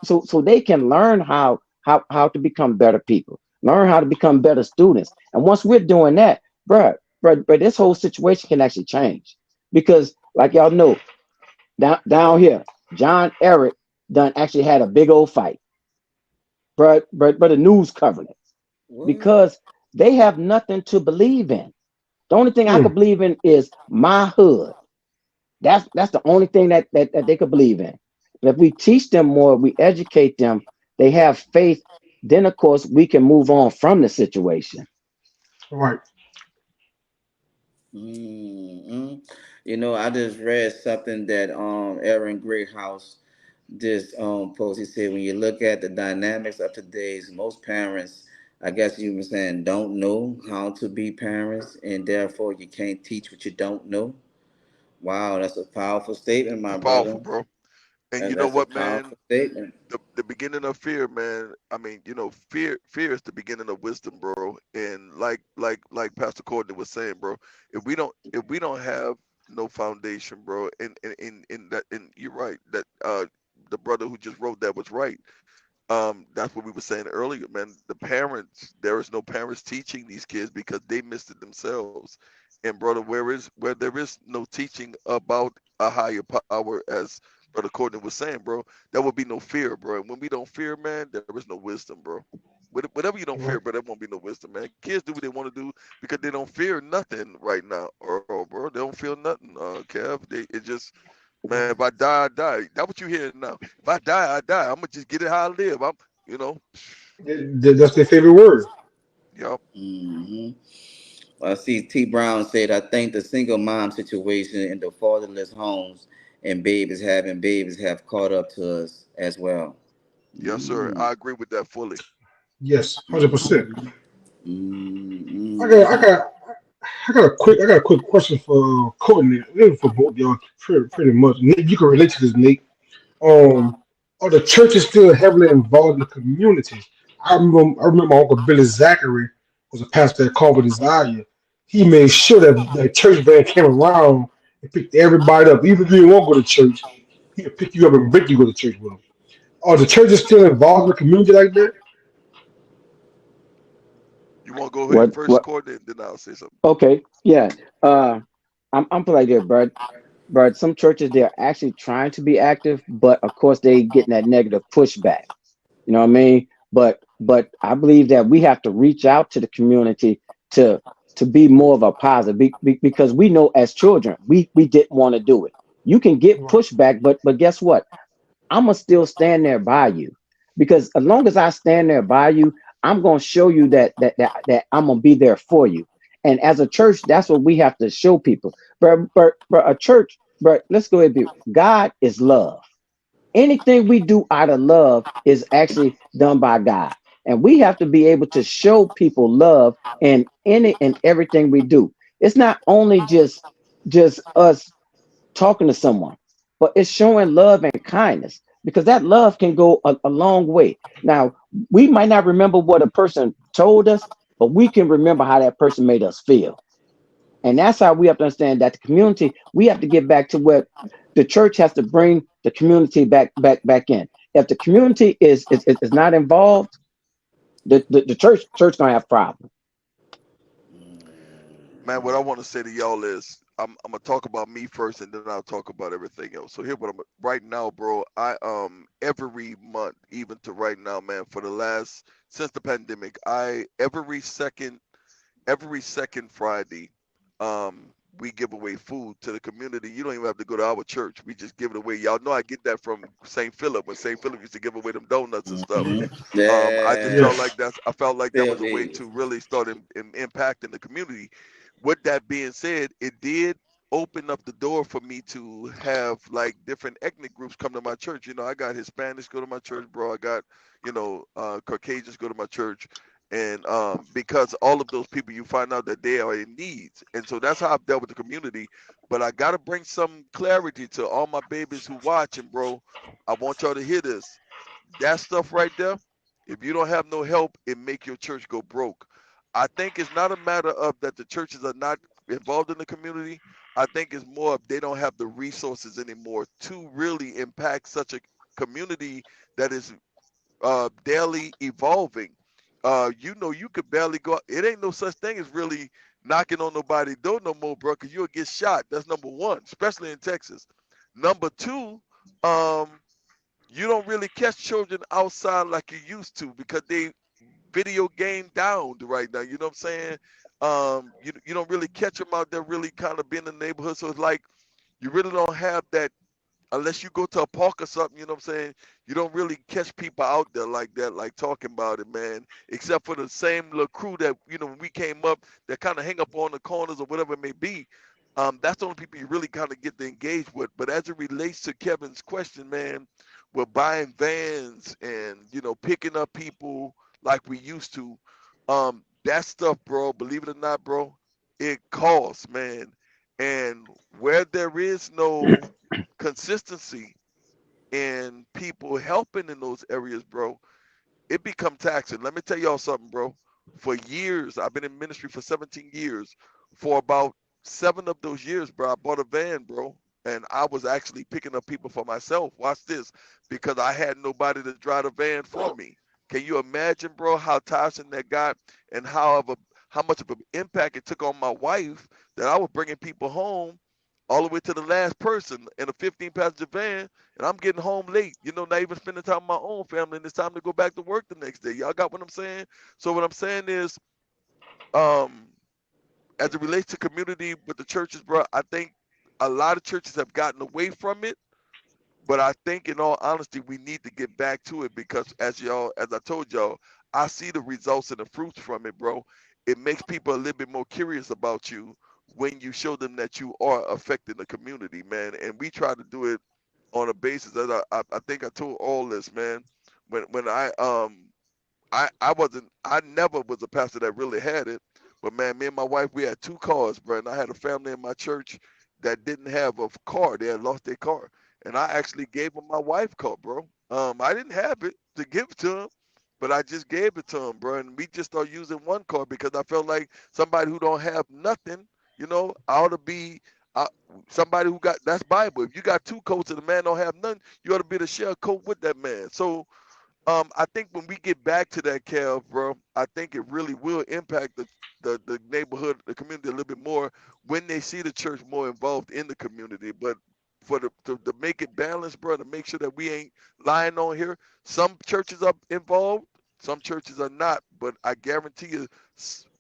they can learn how to become better people, learn how to become better students. And once we're doing that, bruh, this whole situation can actually change. Because like y'all know, down here, John Eric done actually had a big old fight. But the news covered it What? because they have nothing to believe in. The only thing I could mm. believe in is my hood. That's the only thing that they could believe in. And if we teach them more, we educate them, they have faith, then of course we can move on from the situation. Right. Mm-mm. You know, I just read something that Aaron Greathouse this post. He said when you look at the dynamics of today's, most parents, I guess you were saying, don't know how to be parents, and therefore you can't teach what you don't know. Wow, that's a powerful statement, my It's powerful, brother. bro. And you know That's a what, man? powerful statement. The beginning of fear, man. I mean, fear is the beginning of wisdom, bro. And like Pastor Courtney was saying, bro, if we don't have no foundation, bro, and that, and you're right that the brother who just wrote that was right. That's what we were saying earlier, man. The parents, there is no parents teaching these kids because they missed it themselves. And brother, where there is no teaching about a higher power, as Brother Courtney was saying, bro, there will be no fear, bro. And when we don't fear, man, there is no wisdom, bro. Whatever you don't fear, Right. bro, there won't be no wisdom, man. Kids do what they want to do because they don't fear nothing right now, or bro, they don't feel nothing. Kev, it just, man, if I die, I die. That's what you hear now. If I die, I die. I'm gonna just get it how I live. You know, That's their favorite word. yup. Hmm. Well, I see T. Brown said, I think the single mom situation in the fatherless homes and babies having babies have caught up to us as well. Yes, sir. Mm-hmm. I agree with that fully. Yes, 100%. Mm-hmm. I Mm-hmm. got, I got, I got a quick question for Courtney, maybe for both y'all, pretty much. Nick, you can relate to this, Nick. Um, are the churches still heavily involved in the community? I remember my Uncle Billy Zachary was a pastor at Carver Desire. He made sure that the church van came around and picked everybody up. Even if you didn't want to go to church, he would pick you up and bring you to go to church with him. Are the churches still involved in the community like that? You want to go ahead What first, what Courtney, and then I'll say something. okay, yeah. Uh I'm like that, but some churches they're actually trying to be active, but of course they getting that negative pushback. You know what I mean? But I believe that we have to reach out to the community to to be more of a positive because we know as children we didn't want to do it. You can get Right, pushback, but guess what? I'm gonna still stand there by you because as long as I stand there by you, I'm gonna show you that I'm gonna be there for you. And as a church, that's what we have to show people. But a church, but let's go ahead and be God is love. Anything we do out of love is actually done by God. And we have to be able to show people love in any and everything we do. It's not only just us talking to someone, but it's showing love and kindness because that love can go a long way. Now, we might not remember what a person told us, but we can remember how that person made us feel. And that's how we have to understand that the community, we have to get back to what the church has to bring the community back in. If the community is not involved, the church gonna have problems. Man, what I want to say to y'all is I'm gonna talk about me first, and then I'll talk about everything else. So here, what I'm right now, bro. I every month, even to right now, man, for the last since the pandemic, I every second every second Friday, we give away food to the community. You don't even have to go to our church. We just give it away. Y'all know I get that from St. Philip when St. Philip used to give away them donuts and stuff. I just Yeah. felt Yes. like I felt like that Still was a way is. to really start impacting the community. With that being said, it did open up the door for me to have like different ethnic groups come to my church. You know, I got Hispanics go to my church, bro. I got, Caucasians go to my church. And because all of those people, you find out that they are in needs. And so that's how I've dealt with the community. But I got to bring some clarity to all my babies who watching, bro. I want y'all to hear this. That stuff right there, if you don't have no help, it make your church go broke. I think it's not a matter of that the churches are not involved in the community. I think it's more of they don't have the resources anymore to really impact such a community that is daily evolving. You could barely go. It ain't no such thing as really knocking on nobody's door no more, bro, because you'll get shot. That's number one, especially in Texas. Number two, um, you don't really catch children outside like you used to because they video game down right now. You know what I'm saying? You don't really catch them out there really kind of being in the neighborhood. So it's like you really don't have that unless you go to a park or something, you know what I'm saying? You don't really catch people out there like that, like talking about it, man. Except for the same little crew that, when we came up, that kind of hang up on the corners or whatever it may be. That's the only people you really kind of get to engage with. But as it relates to Kevin's question, man, we're buying vans and, picking up people like we used to. That stuff, bro, believe it or not, bro, it costs, man. And where there is no consistency in people helping in those areas, bro, it become taxing. Let me tell y'all something, bro. For years, I've been in ministry for 17 years. For about 7 of those years, bro, I bought a van, bro. And I was actually picking up people for myself. Watch this, because I had nobody to drive the van for me. Can you imagine, bro, how tiresome that got and how much of an impact it took on my wife that I was bringing people home all the way to the last person in a 15-passenger van, and I'm getting home late, not even spending time with my own family, and it's time to go back to work the next day. Y'all got what I'm saying? So what I'm saying is, um, as it relates to community with the churches, bro, I think a lot of churches have gotten away from it, but I think in all honesty, we need to get back to it because as I told y'all, I see the results and the fruits from it, bro. It makes people a little bit more curious about you when you show them that you are affecting the community, man. And we try to do it on a basis that I think I told all this, man. When I never was a pastor that really had it, but man, me and my wife, we had 2 cars, bro, and I had a family in my church that didn't have a car. They had lost their car, and I actually gave them my wife's car, bro. I didn't have it to give to them, but I just gave it to them, bro, and we just started using one car because I felt like somebody who don't have nothing, I ought to be uh, somebody who got that's Bible. If you got 2 coats and the man don't have none, you ought to be able to share a coat with that man. So I think when we get back to that, Cal, bro, I think it really will impact the neighborhood, the community a little bit more when they see the church more involved in the community. But for to make it balanced, bro, to make sure that we ain't lying on here, some churches are involved, some churches are not. But I guarantee you,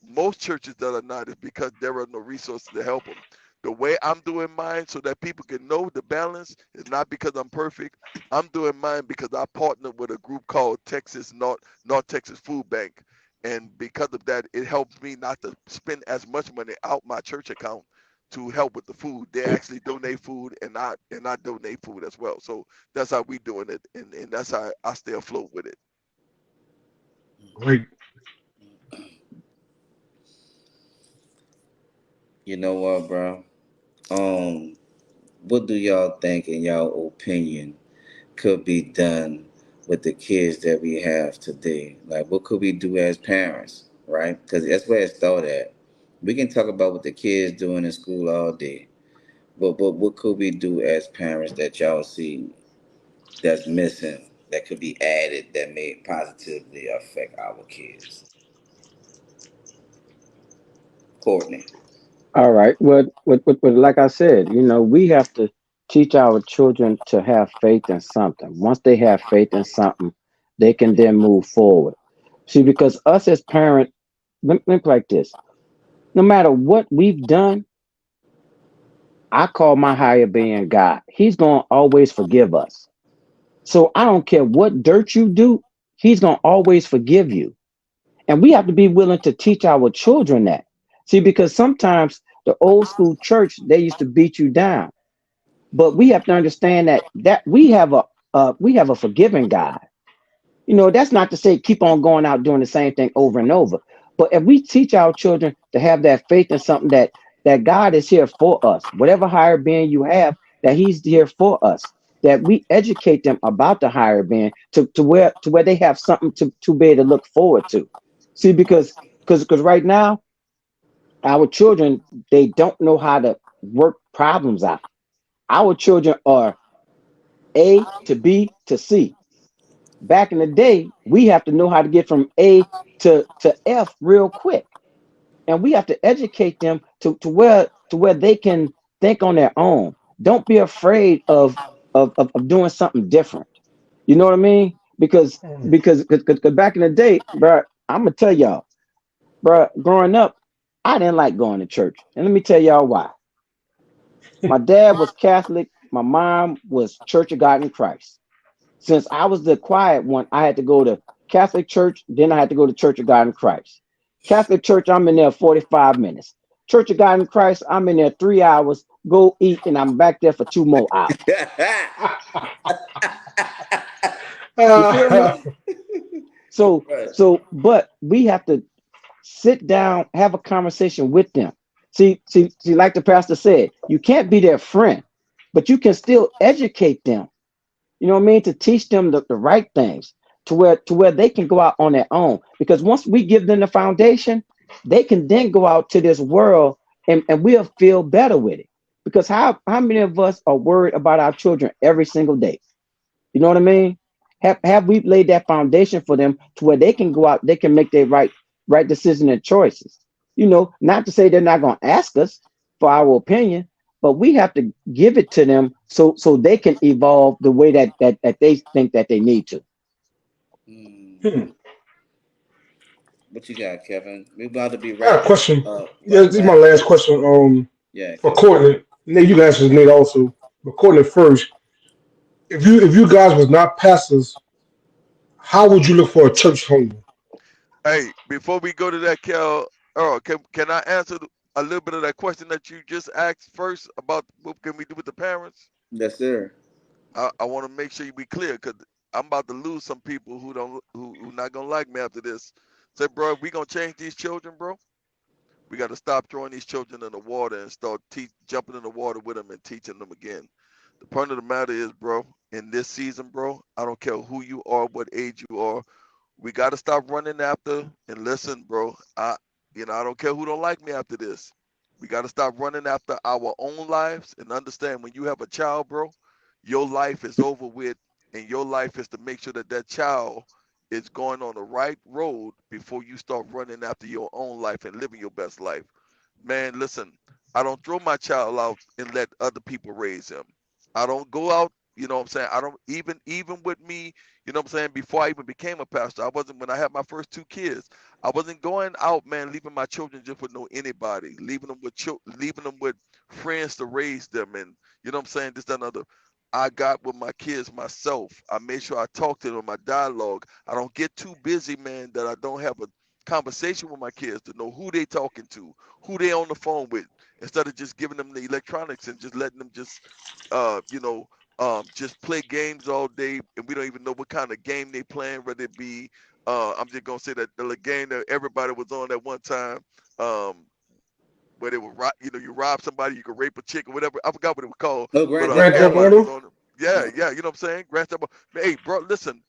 most churches that are not is because there are no resources to help them. The way I'm doing mine so that people can know the balance is not because I'm perfect. I'm doing mine because I partnered with a group called North Texas Food Bank. And because of that, it helps me not to spend as much money out my church account to help with the food. They actually donate food and I donate food as well. So that's how we doing it. And that's how I stay afloat with it. Great. You know what, bro? Um, what do y'all think, in y'all opinion, could be done with the kids that we have today? Like, what could we do as parents, right? Because that's where it started at. We can talk about what the kids doing in school all day, but what could we do as parents that y'all see that's missing, that could be added, that may positively affect our kids? Courtney. All right. Like I said, we have to teach our children to have faith in something. Once they have faith in something, they can then move forward. See, because us as parents, let me put it like this. No matter what we've done, I call my higher being God. He's going to always forgive us. So I don't care what dirt you do, he's going to always forgive you. And we have to be willing to teach our children that. See, because sometimes the old school church, they used to beat you down. But we have to understand that we have a forgiving God. You know, that's not to say keep on going out doing the same thing over and over. But if we teach our children to have that faith in something that God is here for us, whatever higher being you have, that He's here for us, that we educate them about the higher being to where they have something to be able to look forward to. See, because right now our children, they don't know how to work problems out. Our children are A to B to C. Back in the day, we have to know how to get from A to F real quick. And we have to educate them to where they can think on their own. Don't be afraid of doing something different. You know what I mean? Because Mm. because because back in the day, bro, I'm gonna tell y'all, bro, growing up, I didn't like going to church. And let me tell y'all why. My dad was Catholic, my mom was Church of God in Christ. Since I was the quiet one, I had to go to Catholic church, then I had to go to Church of God in Christ. Catholic church, I'm in there 45 minutes. Church of God in Christ, I'm in there 3 hours, go eat, and I'm back there for 2 more hours. You feel me? Uh, So, Right. but we have to sit down, have a conversation with them. See, like the pastor said, you can't be their friend, but you can still educate them. You know what I mean? To teach them the right things to where they can go out on their own. Because once we give them the foundation, they can then go out to this world and we'll feel better with it. Because how many of us are worried about our children every single day? You know what I mean? Have we laid that foundation for them to where they can go out, they can make their right decision and choices. You know, not to say they're not gonna ask us for our opinion, but we have to give it to them so they can evolve the way that they think that they need to. Hmm. hmm. What you got, Kevin? We about to be I got a wrapping question. up. Yeah, About to this is my wrap it last up. question. Yeah, For Kevin. Courtney, Nate, you can answer this, Nate also. But Courtney first, if you guys was not pastors, how would you look for a church home? Hey, before we go to that, Cal, Earl, can I answer a little bit of that question that you just asked first about what can we do with the parents? Yes, sir. I want to make sure you be clear because I'm about to lose some people who not gonna like me after this. Say, bro, if we gonna change these children, bro, we got to stop throwing these children in the water and start jumping in the water with them and teaching them again. The point of the matter is, bro, in this season, bro, I don't care who you are, what age you are, we got to stop running after and listen, bro. I don't care who don't like me after this. We got to stop running after our own lives and understand when you have a child, bro, your life is over with, and your life is to make sure that that child is going on the right road before you start running after your own life and living your best life. Man, listen, I don't throw my child out and let other people raise him. I don't go out, you know what I'm saying? I don't even with me, you know what I'm saying, before I even became a pastor. I wasn't when I had my first two kids. I wasn't going out, man, leaving my children just with no anybody, leaving them with friends to raise them and you know what I'm saying, this, that, and other. I got with my kids myself. I made sure I talk to them, my dialogue. I don't get too busy, man, that I don't have a conversation with my kids to know who they talking to, who they on the phone with, instead of just giving them the electronics and just letting them just, just play games all day, and we don't even know what kind of game they playing, whether it be, I'm just gonna say that the game that everybody was on at one time, um, where they were, you rob somebody, you could rape a chick or whatever. I forgot what it was called, Oh, but Grand Theft Grand Theft Auto. everybody was Auto? on it. Yeah, Yeah. yeah, you know what I'm saying? Grand Theft Auto. Hey, bro, listen,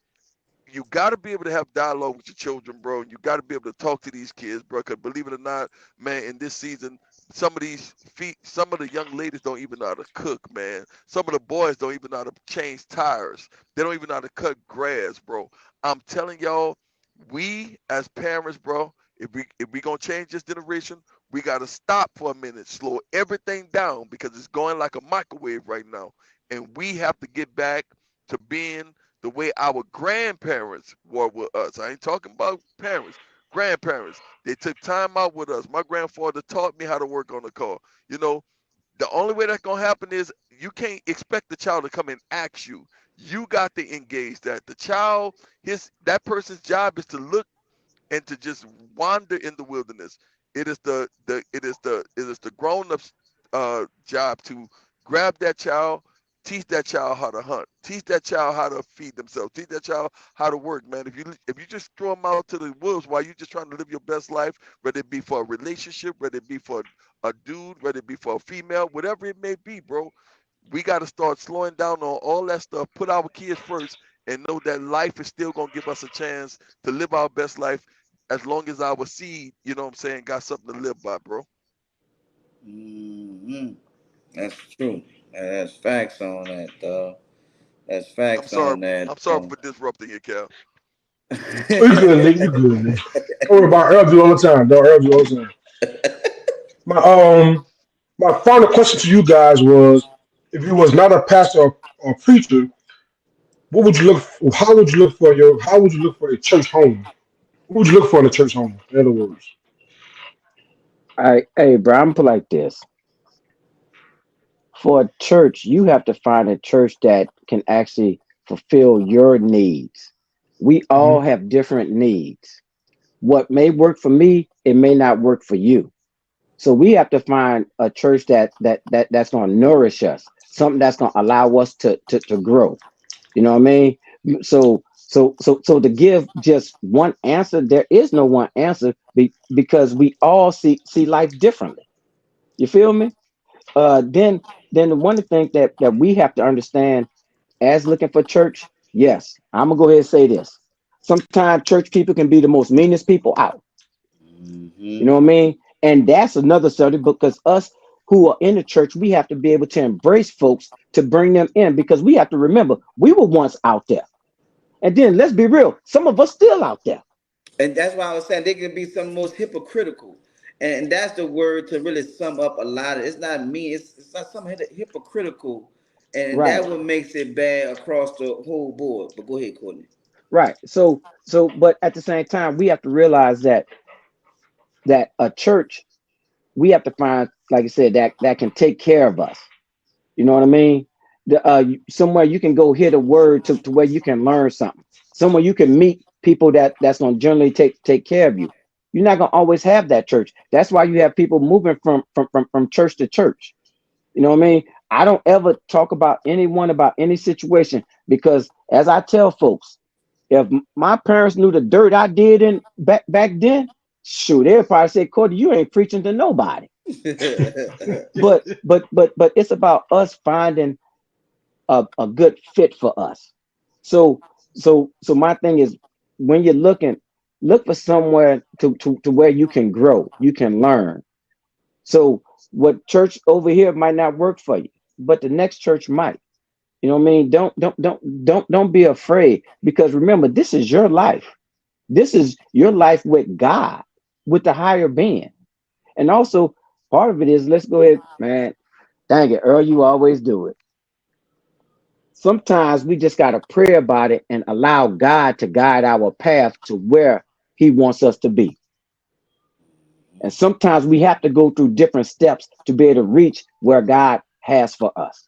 you got to be able to have dialogue with your children, bro. You got to be able to talk to these kids, bro. Because believe it or not, man, in this season, some of the young ladies don't even know how to cook, man. Some of the boys don't even know how to change tires. They don't even know how to cut grass, bro. I'm telling y'all, we as parents, bro, if we gonna change this generation, we gotta stop for a minute, slow everything down because it's going like a microwave right now, and we have to get back to being the way our grandparents were with us. I ain't talking about parents. grandparents, they took time out with us. My grandfather taught me how to work on the car. You know, the only way that's gonna happen is you can't expect the child to come and ask you. You got to engage that. The child, that person's job is to look and to just wander in the wilderness. It is the grown up's job to grab that child, teach that child how to hunt, teach that child how to feed themselves, teach that child how to work, man. If you just throw them out to the wolves while you're just trying to live your best life, whether it be for a relationship, whether it be for a dude, whether it be for a female, whatever it may be, bro, we got to start slowing down on all that stuff, put our kids first, and know that life is still going to give us a chance to live our best life as long as our seed, you know what I'm saying, got something to live by, bro. Hmm. That's true. That's facts on that, dog. That's I'm facts sorry. on that. I'm sorry for disrupting you, Cal. Oh, you good, nigga. You good, man. Don't worry about it. Earl do all the time, dog. Earl do all the time. My my final question to you guys was, if you was not a pastor or preacher, what would you look for, how would you look for a church home? What would you look for in a church home? In other words. Hey, bro, I'm put like this. For a church, you have to find a church that can actually fulfill your needs. We all Hmm. have different needs. What may work for me, it may not work for you. So we have to find a church that's going to nourish us, something that's going to allow us to grow. You know what I mean? So to give just one answer, there is no one answer because we all see life differently. You feel me? Then one of the things that we have to understand as looking for church, yes, I'm gonna go ahead and say this. Sometimes church people can be the most meanest people out. You Hmm. know what I mean? And that's another subject because us who are in the church, we have to be able to embrace folks to bring them in because we have to remember we were once out there. And then let's be real, some of us still out there. And that's why I was saying they can be some most hypocritical. And that's the word to really sum up a lot of it's not me, it's not some hypocritical. And Right, that what makes it bad across the whole board. But go ahead, Courtney. right. But at the same time, we have to realize that a church, we have to find, like I said, that can take care of us. You know what I mean? Somewhere you can go hit a word to where you can learn something. Somewhere you can meet people that's gonna generally take care of you. You're not gonna always have that church. That's why you have people moving from church to church. You know what I mean? I don't ever talk about anyone about any situation because as I tell folks, if my parents knew the dirt I did in back then, shoot, they'd probably say, Cody, you ain't preaching to nobody. But it's about us finding a good fit for us. So so my thing is when you're looking, look for somewhere to where you can grow, you can learn. So what church over here might not work for you, but the next church might. You know what I mean? Don't be afraid because remember, this is your life. This is your life with God, with the higher being. And also part of it is let's go ahead, man. Dang it, Earl, you always do it. Sometimes we just got to pray about it and allow God to guide our path to where He wants us to be. And sometimes we have to go through different steps to be able to reach where God has for us.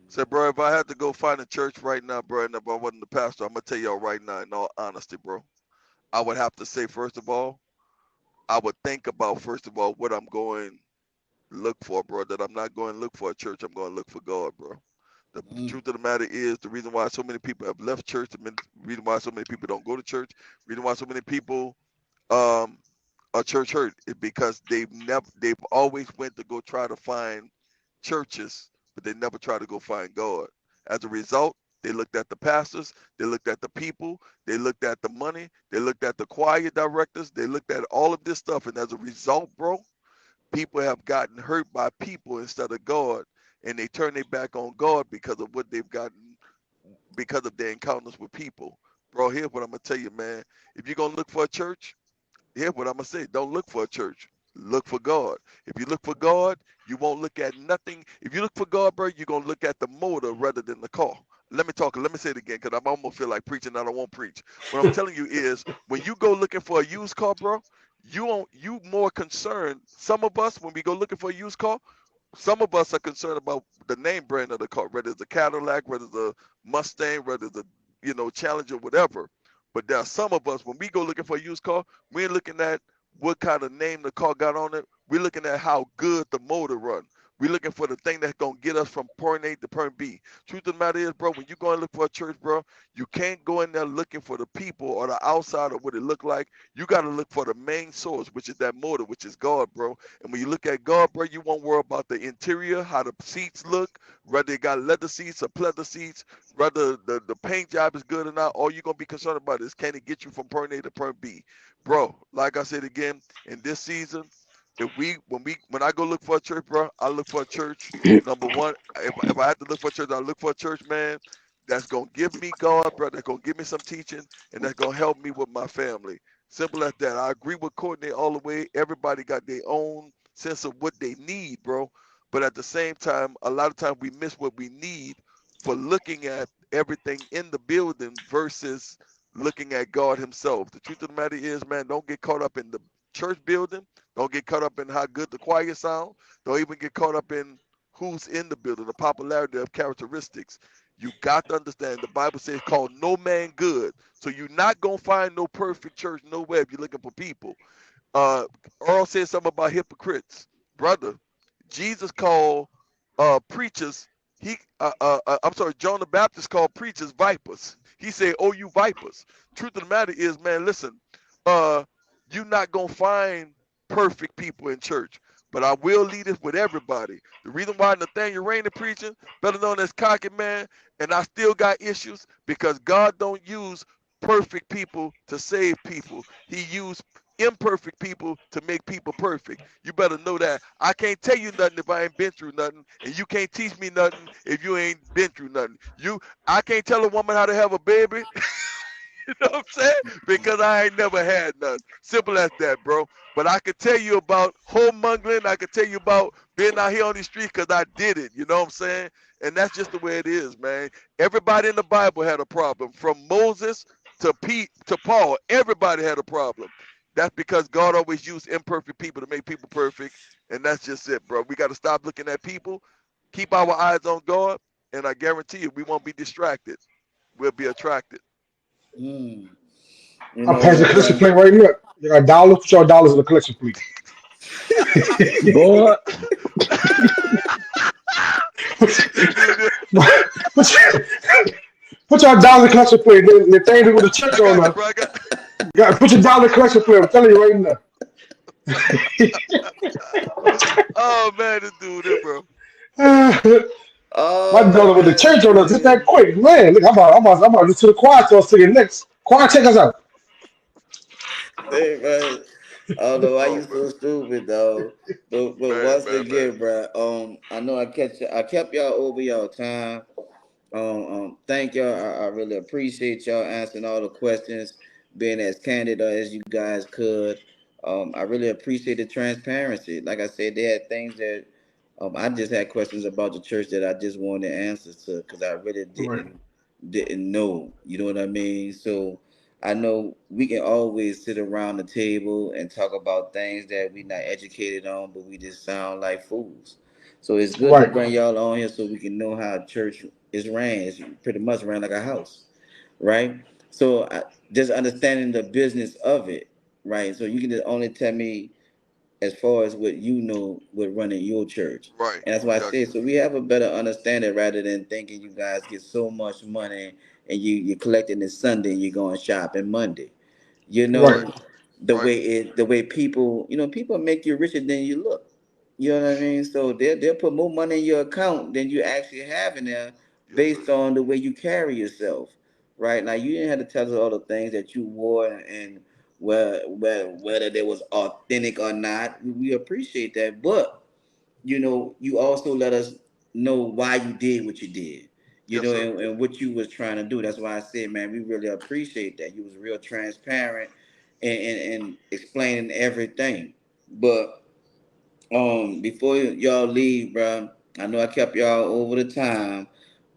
Say, bro, if I had to go find a church right now, bro, and if I wasn't the pastor, I'm gonna tell y'all right now, in all honesty, bro, I would have to say, first of all, I would think about first of all what I'm going look for, bro. That I'm not going to look for a church. I'm going to look for God, bro. The truth of the matter is the reason why so many people have left church, the reason why so many people don't go to church, the reason why so many people um are church hurt is because they've always went to go try to find churches, but they never try to go find God. As a result, they looked at the pastors, they looked at the people, they looked at the money, they looked at the choir directors, they looked at all of this stuff, and as a result, bro, people have gotten hurt by people instead of God, and they turn their back on God because of what they've gotten because of their encounters with people. Bro, here's what I'm gonna tell you, man. If you're gonna look for a church, here's what I'm gonna say. Don't look for a church. Look for God. If you look for God, you won't look at nothing. If you look for God, bro, you're gonna look at the motor rather than the car. Let me say it again, because I almost feel like preaching. I don't want to preach. What I'm telling you is, when you go looking for a used car, bro, you more concerned. Some of us, when we go looking for a used car, some of us are concerned about the name brand of the car, whether it's a Cadillac, whether it's a Mustang, whether it's a Challenger, whatever. But there are some of us, when we go looking for a used car, we ain't looking at what kind of name the car got on it. We're looking at how good the motor run. We're looking for the thing that's gonna get us from point A to point B. Truth of the matter is, bro, when you go and look for a church, bro, you can't go in there looking for the people or the outside of what it look like. You gotta look for the main source, which is that motor, which is God, bro. And when you look at God, bro, you won't worry about the interior, how the seats look, whether they got leather seats or pleather seats, whether the paint job is good or not. All you're gonna be concerned about is, can it get you from point A to point B, bro? Like I said again, in this season, when I go look for a church, bro, I look for a church. Number one, if I have to look for a church, I look for a church, man, that's gonna give me God, bro. That's gonna give me some teaching, and that's gonna help me with my family. Simple as that. I agree with Courtney all the way. Everybody got their own sense of what they need, bro. But at the same time, a lot of times we miss what we need for looking at everything in the building versus looking at God Himself. The truth of the matter is, man, don't get caught up in the church building. Don't get caught up in how good the choir sound. Don't even get caught up in who's in the building, the popularity of characteristics. You got to understand the Bible says call no man good. So you're not gonna find no perfect church nowhere if you're looking for people. Uh Earl said something about hypocrites. Brother, Jesus called preachers, I'm sorry, John the Baptist called preachers vipers. He said, "Oh, you vipers." Truth of the matter is, man, listen, uh, you're not gonna find perfect people in church, but I will lead this with everybody. The reason why Nathaniel Rainer preaching, better known as Cocky Man, and I still got issues because God don't use perfect people to save people. He used imperfect people to make people perfect. You better know that. I can't tell you nothing if I ain't been through nothing, and you can't teach me nothing if you ain't been through nothing. I can't tell a woman how to have a baby. You know what I'm saying? Because I ain't never had none. Simple as that, bro. But I could tell you about home mongling. I could tell you about being out here on the street because I did it. You know what I'm saying? And that's just the way it is, man. Everybody in the Bible had a problem. From Moses to Pete to Paul, everybody had a problem. That's because God always used imperfect people to make people perfect. And that's just it, bro. We got to stop looking at people, keep our eyes on God, and I guarantee you we won't be distracted. We'll be attracted. Mm. You I know pass the what, collection bro? plate right now. You got dollars, put your dollars in the collection plate. Boy, This dude, put, your, put your dollars in the collection plate. The thing with the church I on got you, there. bro. Put your dollar in the collection plate. I'm telling you right now. Oh man, this dude, there, bro. My Oh dollar with the church on us just that man. quick. Man, look, I'm about to listen to the choir start singing next. Choir, check us out. Hey, man. I don't know why Oh you so stupid though. But man, once man, man. again, bro, I know I kept y'all over y'all time. Thank y'all. I really appreciate y'all answering all the questions, being as candid as you guys could. I really appreciate the transparency. Like I said, they had things that I just had questions about the church that I just wanted answers to because I really Right, didn't know. You know what I mean? So I know we can always sit around the table and talk about things that we not educated on, but we just sound like fools. So it's good to right, bring y'all on here so we can know how church is ran. It's pretty much ran like a house, right? So just understanding the business of it, right? So you can just only tell me as far as what you know with running your church. Right. And that's why I Got say you. so we have a better understanding rather than thinking you guys get so much money and you're collecting it Sunday and you're going shopping Monday. You right. know, Right. Right. the way people, people make you richer than you look. You know what I mean? So they'll put more money in your account than you actually have in there Yes, sir. based on the way you carry yourself. Right? Now you didn't have to tell us all the things that you wore and whether they was authentic or not. We appreciate that. But you also let us know why you did what you did, Yes, sir. and what you was trying to do. That's why I said, man, we really appreciate that. You was real transparent and explaining everything. But before y'all leave, bro, I know I kept y'all over the time.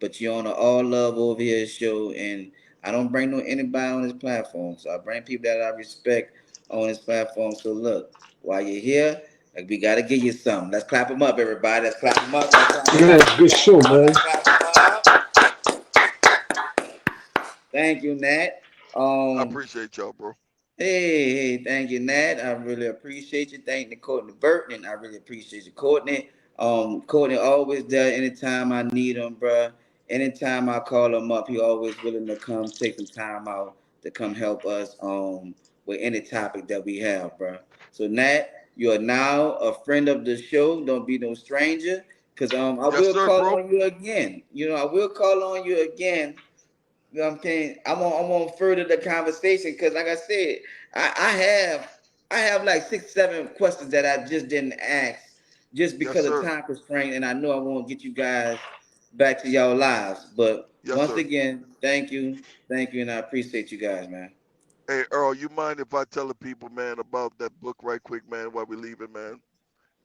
but you're on an all love over here show, and I don't bring no anybody on this platform. So I bring people that I respect on this platform. So look, while you're here, like, we gotta give you something. Let's clap them up, everybody. Let's clap them up. Let's clap them Yeah, up. Let's good clap show, them up. man. Let's clap them up. Thank you, Nat. I Um, appreciate y'all, bro. hey, thank you, Nat. I really appreciate you. Thank you, Courtney Burton. I really appreciate you, Courtney. Courtney always there anytime I need him, bruh. Anytime I call him up, he always willing to come take some time out to come help us with any topic that we have, bruh. So Nat, you are now a friend of the show. Don't be no stranger. Cause I Yes, will sir, call bro. on you again. You know, I will call on you again. You know what I'm saying? I'm gonna further the conversation because, like I said, I, I have I have like 6, 7 questions that I just didn't ask just Yes, because of sir. time constraint, and I know I won't get you guys back to y'all lives. But Yes, once sir. again, thank you, and I appreciate you guys, man. Hey, Earl, you mind if I tell the people, man, about that book right quick, man, while we leaving, man?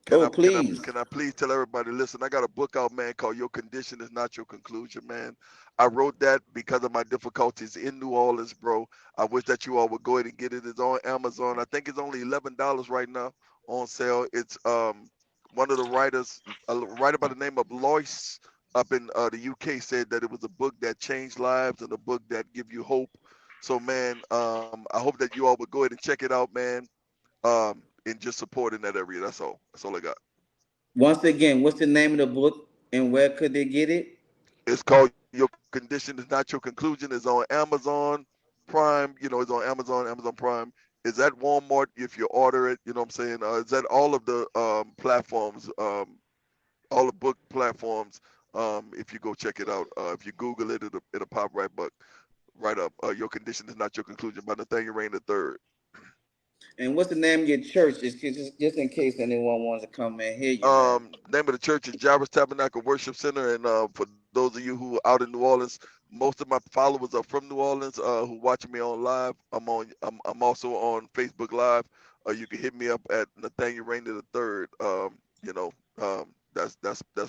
Can Oh, I can I please. can I please tell everybody? Listen, I got a book out, man, called "Your Condition Is Not Your Conclusion," man. I wrote that because of my difficulties in New Orleans, bro. I wish that you all would go ahead and get it. It's on Amazon. I think it's only $11 right now on sale. It's one of the writers, a writer by the name of Lois up in the UK, said that it was a book that changed lives and a book that give you hope. So, man, I hope that you all would go ahead and check it out, man. And just support in that area. That's all. That's all I got. Once again, what's the name of the book and where could they get it? It's called "Your Condition Is Not Your Conclusion." It's on Amazon Prime. You know, it's on Amazon Prime. It's at Walmart if you order it. You know what I'm saying? It's at all of the platforms, all the book platforms. If you go check it out, if you Google it, it'll pop right up. "Your Condition Is Not Your Conclusion" by Nathaniel Rain III. And what's the name of your church? Just in case anyone wants to come and hear you, man. Name of the church is Jairus Tabernacle Worship Center. And for those of you who are out in New Orleans, most of my followers are from New Orleans who watching me on live. I'm also on Facebook Live. You can hit me up at Nathaniel Rainer the Third. You know, that's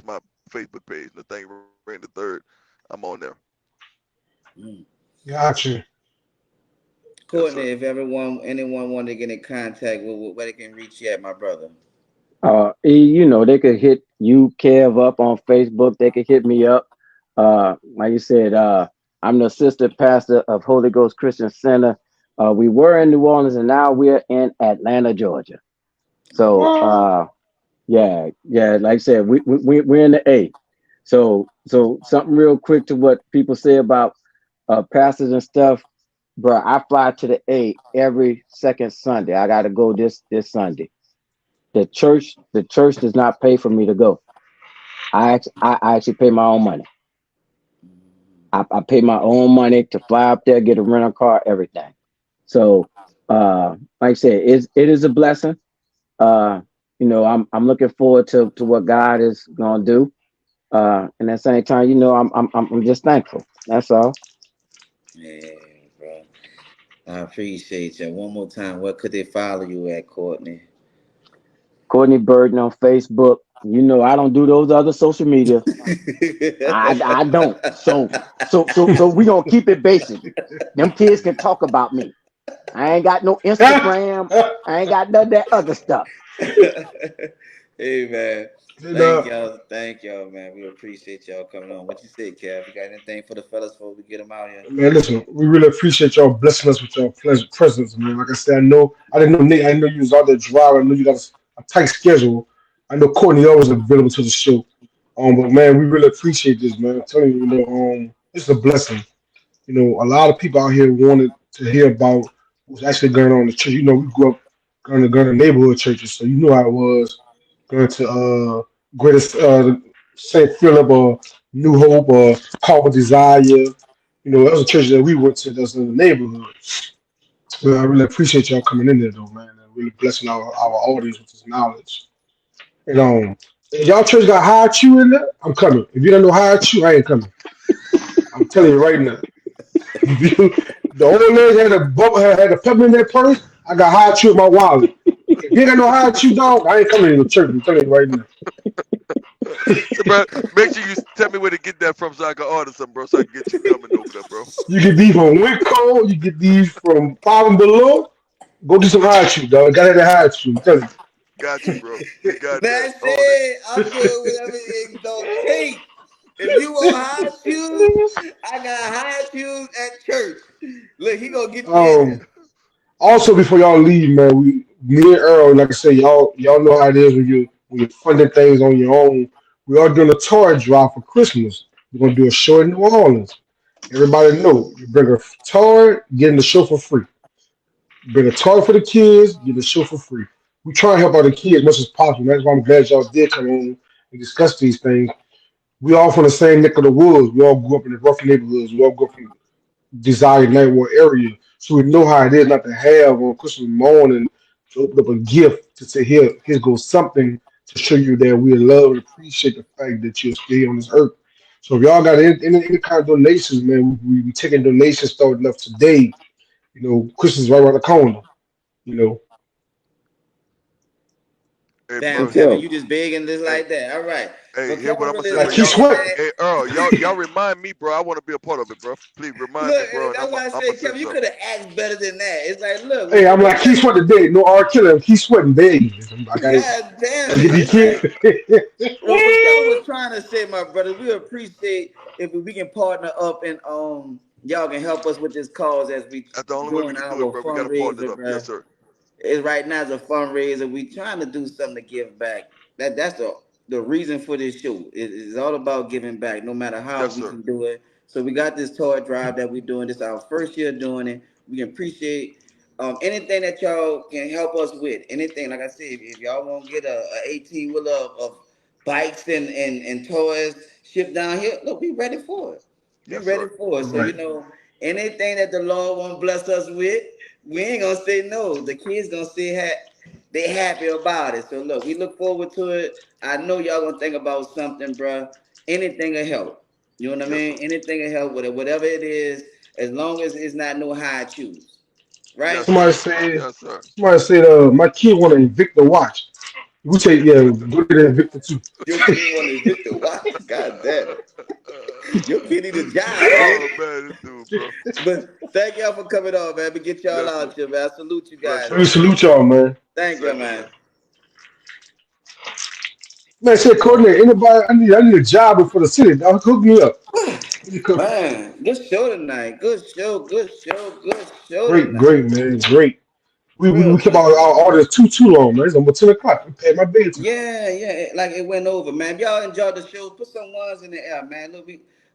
my Facebook page, Nathaniel Rainer the Third. I'm on there. Mm. Gotcha. Yes, sir. Courtney, if anyone wanted to get in contact with where they can reach you at, my brother. They could hit you, Kev, up on Facebook. They could hit me up. Like you said, I'm the assistant pastor of Holy Ghost Christian Center. We were in New Orleans and now we're in Atlanta, Georgia. So, What? yeah, like I said, we're in the A. So something real quick to what people say about pastors and stuff, bro. I fly to the A every second Sunday. I got to go this Sunday. The church does not pay for me to go. I actually pay my own money. I pay my own money to fly up there, get a rental car, everything. So, like I said, it is a blessing. Uh, I'm looking forward to what God is gonna do. And at the same time, I'm just thankful. That's all. Yeah, bro. I appreciate you. One more time, where could they follow you at, Courtney? Courtney Burton on Facebook. I don't do those other social media. I don't. So we gonna keep it basic. Them kids can talk about me. I ain't got no Instagram. I ain't got none of that other stuff. Hey, man. And, uh, Thank y'all, man. We appreciate y'all coming on. What you say, Kev? You got anything for the fellas before we get them out here? Man, listen, we really appreciate y'all blessing us with your pleasant presence, man. Like I said, I didn't know Nick, I didn't know you was out there driving. I know you got a tight schedule. I know Courtney always available to the show. But man, we really appreciate this, man. I'm telling you, it's a blessing. A lot of people out here wanted to hear about what's actually going on in the church. We grew up going to neighborhood churches, so you know how it was going to greatest St. Philip or New Hope or Harvard Desire. That was a church that we went to that's in the neighborhood. Well, I really appreciate y'all coming in there though, man, and really blessing our audience with this knowledge. If y'all church got high chew in there, I'm coming. If you don't know high chew, I ain't coming. I'm telling you right now. The old lady had a pepper in their purse. I got high chew in my wallet. If you ain't got no high chew, dog, I ain't coming to the church. I'm telling you right now. Bro, make sure you tell me where to get that from so I can order some, bro, so I can get you coming over there, bro. You get these from Winco. You get these from Five and Below. Go do some high shoot, dog. Got that high shoot. I'm telling you. Got you, bro. You got that. That's On it. it. I'm doing whatever it don't take. If you want high shoes, I got high shoes at church. Look, he gonna get you in there. Um. Also, before y'all leave, man, me and Earl, like I say, y'all know how it is when you're funding things on your own. We are doing a toy drive for Christmas. We're gonna do a show in New Orleans. Everybody know you bring a toy, get in the show for free. Bring a toy for the kids, get the show for free. We try and help out the kids as much as possible. That's why I'm glad y'all did come on and discuss these things. We all from the same neck of the woods. We all grew up in the rough neighborhoods. We all grew up in desired neighborhood area. So we know how it is not to have on Christmas morning to open up a gift to say, here goes something to show you that we love and appreciate the fact that you're still on this earth. So if y'all got any kind of donations, man, we taking donations starting up today. Christmas is right around the corner. You know, Hey, Damn, bro. Good Kevin, deal. you just big and this Hey, like that. All right. hey, But hear what Kevin I'm gonna really say, like bro. like Keith Y'all, that, Sweat. man. hey, Earl, y'all remind me, bro. I want to be a part of it, bro. Please remind me, Look, bro, and and that's why I I'm gonna said, send Kevin, you something. could have asked better than that. It's like, look, we Hey, I'm doing like Keith this. Sweat today. No R killer. Keith Sweating days. I'm like, God I damn get it. these It's like, kids. what Kevin was trying to say, my brother, we appreciate if we can partner up and y'all can help us with this cause as we That's the only way we doing can do it, our bro. We gotta partner it fundraiser, up. Yes, bro. sir. It's right now it's a fundraiser. We trying to do something to give back. That's the reason for this show. It's all about giving back, no matter how Yes, we sir. can do it. So we got this toy drive that we're doing. This is our first year doing it. We can appreciate anything that y'all can help us with. Anything, like I said, if y'all want to get a 18 wheeler of bikes and toys shipped down here, look, we ready for it. We Yes, ready sir. for it. So Right. anything that the Lord want to bless us with, we ain't gonna say no. The kids gonna say they happy about it. So look, we look forward to it. I know y'all gonna think about something, bruh. Anything will help. You know what I Yes, sir. mean? Anything will help with it, whatever it is, as long as it's not no high choose, right? Yes, Somebody sir. said, Yes, sir. somebody said, my kid want an Invicta watch. We say, yeah, go get an Invicta too. Your kid want to evict the watch. God damn it. Your kid need a job, man. Oh man, this dude, bro. But thank y'all for coming on, man. We get y'all Yes, sir. out here, man. I salute you Bless guys, Let me y'all, man. man. salute y'all, man. Thank you, Same here, man. man. Man, said, Yeah. coordinator, anybody, I need a job before the city. Dog, hook me up. You come. Man, good show tonight. Good show, good show, good show Great, tonight. great, man, great. We Real kept good our show. orders too long, man. It's almost 10 o'clock. I paid my bedtime. Yeah, yeah, like it went over, man. If y'all enjoyed the show, put some ones in the air, man. Look,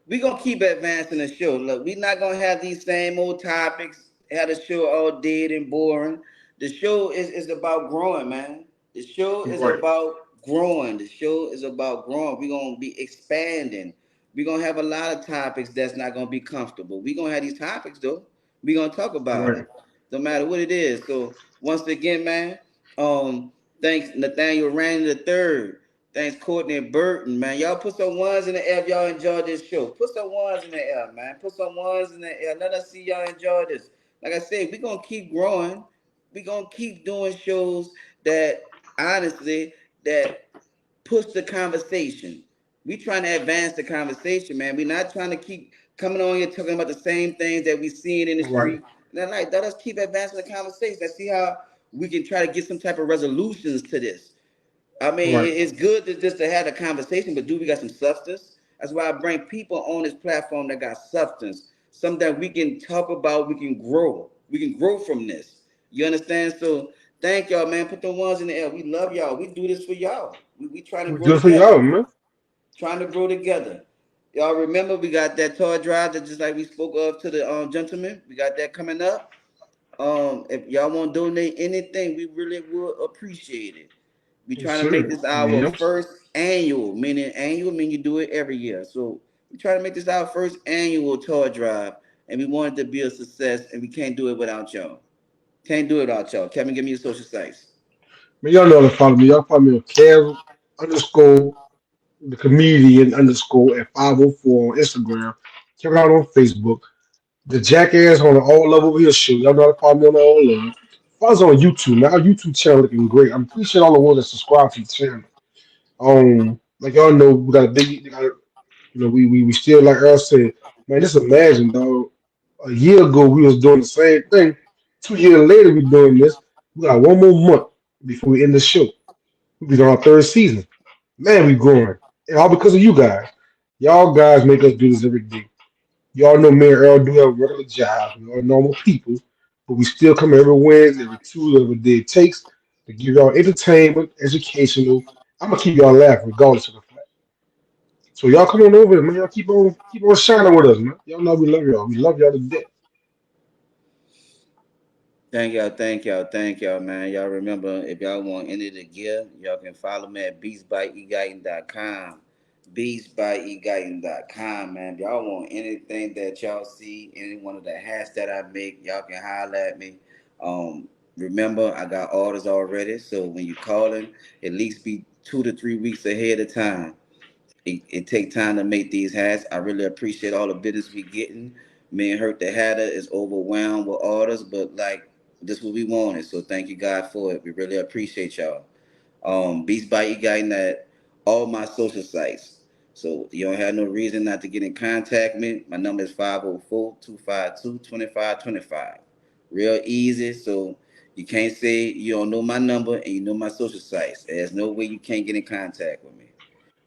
we gonna keep advancing the show. Look, we not gonna have these same old topics. Have the show all dead and boring. The show is about growing, man. The show is Right, about growing. The show is about growing. We're gonna be expanding. We're gonna have a lot of topics that's not gonna be comfortable. We're gonna have these topics though. We're gonna talk about right. it. No matter what it is. So once again, man, um, thanks Nathaniel Randy the third. Thanks Courtney Burton, man. Y'all put some ones in the air if y'all enjoyed this show. Put some ones in the air, man. Put some ones in the air. Let us see y'all enjoy this. Like I said, we're gonna keep growing. We're gonna keep doing shows that honestly that push the conversation. We trying to advance the conversation, man. We're not trying to keep coming on here talking about the same things that we seeing in the Right, street. And like, let us keep advancing the conversation. Let's see how we can try to get some type of resolutions to this. I mean, right. it's good to just to have a conversation, but do we got some substance? That's why I bring people on this platform that got substance, something that we can talk about, we can grow. We can grow from this. You understand? So thank y'all, man. Put the ones in the air. We love y'all. We do this for y'all. We trying to We grow do it for together. y'all, man. Trying to grow together. Y'all remember we got that toy drive that just like we spoke of to the gentleman. We got that coming up. If y'all want to donate anything, we really would appreciate it. We Yes, trying to make sir. this our Yep. first annual, meaning annual mean you do it every year. So we trying to make this our first annual toy drive, and we want it to be a success, and we can't do it without y'all. Can't do it without y'all. Kevin, give me your social sites. Man, y'all know how to follow me. Y'all follow me on Kev underscore the comedian underscore at 504 on Instagram. Check it out on Facebook. The Jackass on the All Level Real Show. Y'all know how to follow me on the All Level. Follow us on YouTube. Now our YouTube channel looking great. I'm appreciate all the ones that subscribe to the channel. Like y'all know, we got a big, we still like Earl said, man. Just imagine, dog. A year ago we was doing the same thing. 2 years later we doing this. We got one more month before we end the show. We be on our third season. Man, we growing, and all because of you guys. Y'all guys make us do this every day. Y'all know me and Earl do have regular jobs. We are normal people, but we still come every Wednesday, every Tuesday, every day it takes to give y'all entertainment, educational. I'm gonna keep y'all laughing regardless of the fact. So y'all come on over, man. Y'all keep on shining with us, man. Y'all know we love y'all. We love y'all to death. Thank y'all, man. Y'all remember if y'all want any of the gear, y'all can follow me at beatsbyeGuyton.com. BeatsbyeGuyton.com, man. If y'all want anything that y'all see, any one of the hats that I make, y'all can holler at me. Remember, I got orders already, so when you calling, at least be 2 to 3 weeks ahead of time. It take time to make these hats. I really appreciate all the business we getting. Me and Hurt the Hatter is overwhelmed with orders, but like this what we wanted. So thank you God for it. We really appreciate y'all. Beats by E Guy at all my social sites. So you don't have no reason not to get in contact with me. My number is 504-252-2525. Real easy. So you can't say you don't know my number and you know my social sites. There's no way you can't get in contact with me.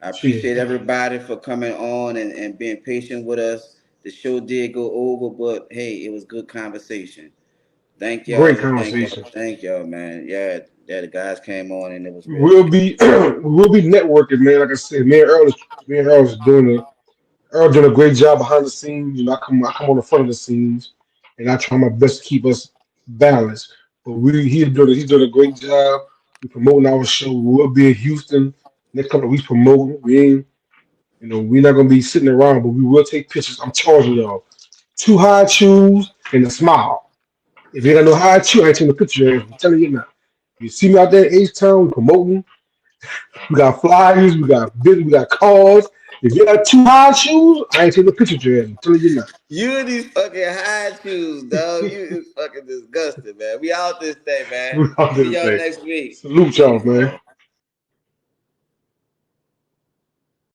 I Shit, appreciate everybody for coming on and being patient with us. The show did go over, but hey, it was good conversation. Thank great y'all, thank y'all, conversation. thank y'all, man. Yeah, yeah, the guys came on and it was We real will good. be we will be networking, man. Like I said, me and Earl is doing a great job behind the scenes. I come on the front of the scenes, and I try my best to keep us balanced. But he's doing a great job. We promoting our show. We'll be in Houston next couple of weeks promoting. We're not gonna be sitting around, but we will take pictures. I'm charging y'all 2 high shoes and a smile. If you ain't got no high shoe, I ain't taking a picture. I'm telling you now. You see me out there in H Town promoting. We got flyers, we got cards. If you got 2 high shoes, I ain't taking a picture, Jared. I'm telling you now. You and these fucking high shoes, dog. You is fucking disgusting, man. We out this day, man. We out there See y'all today. next week. Salute y'all, Peace, man. man.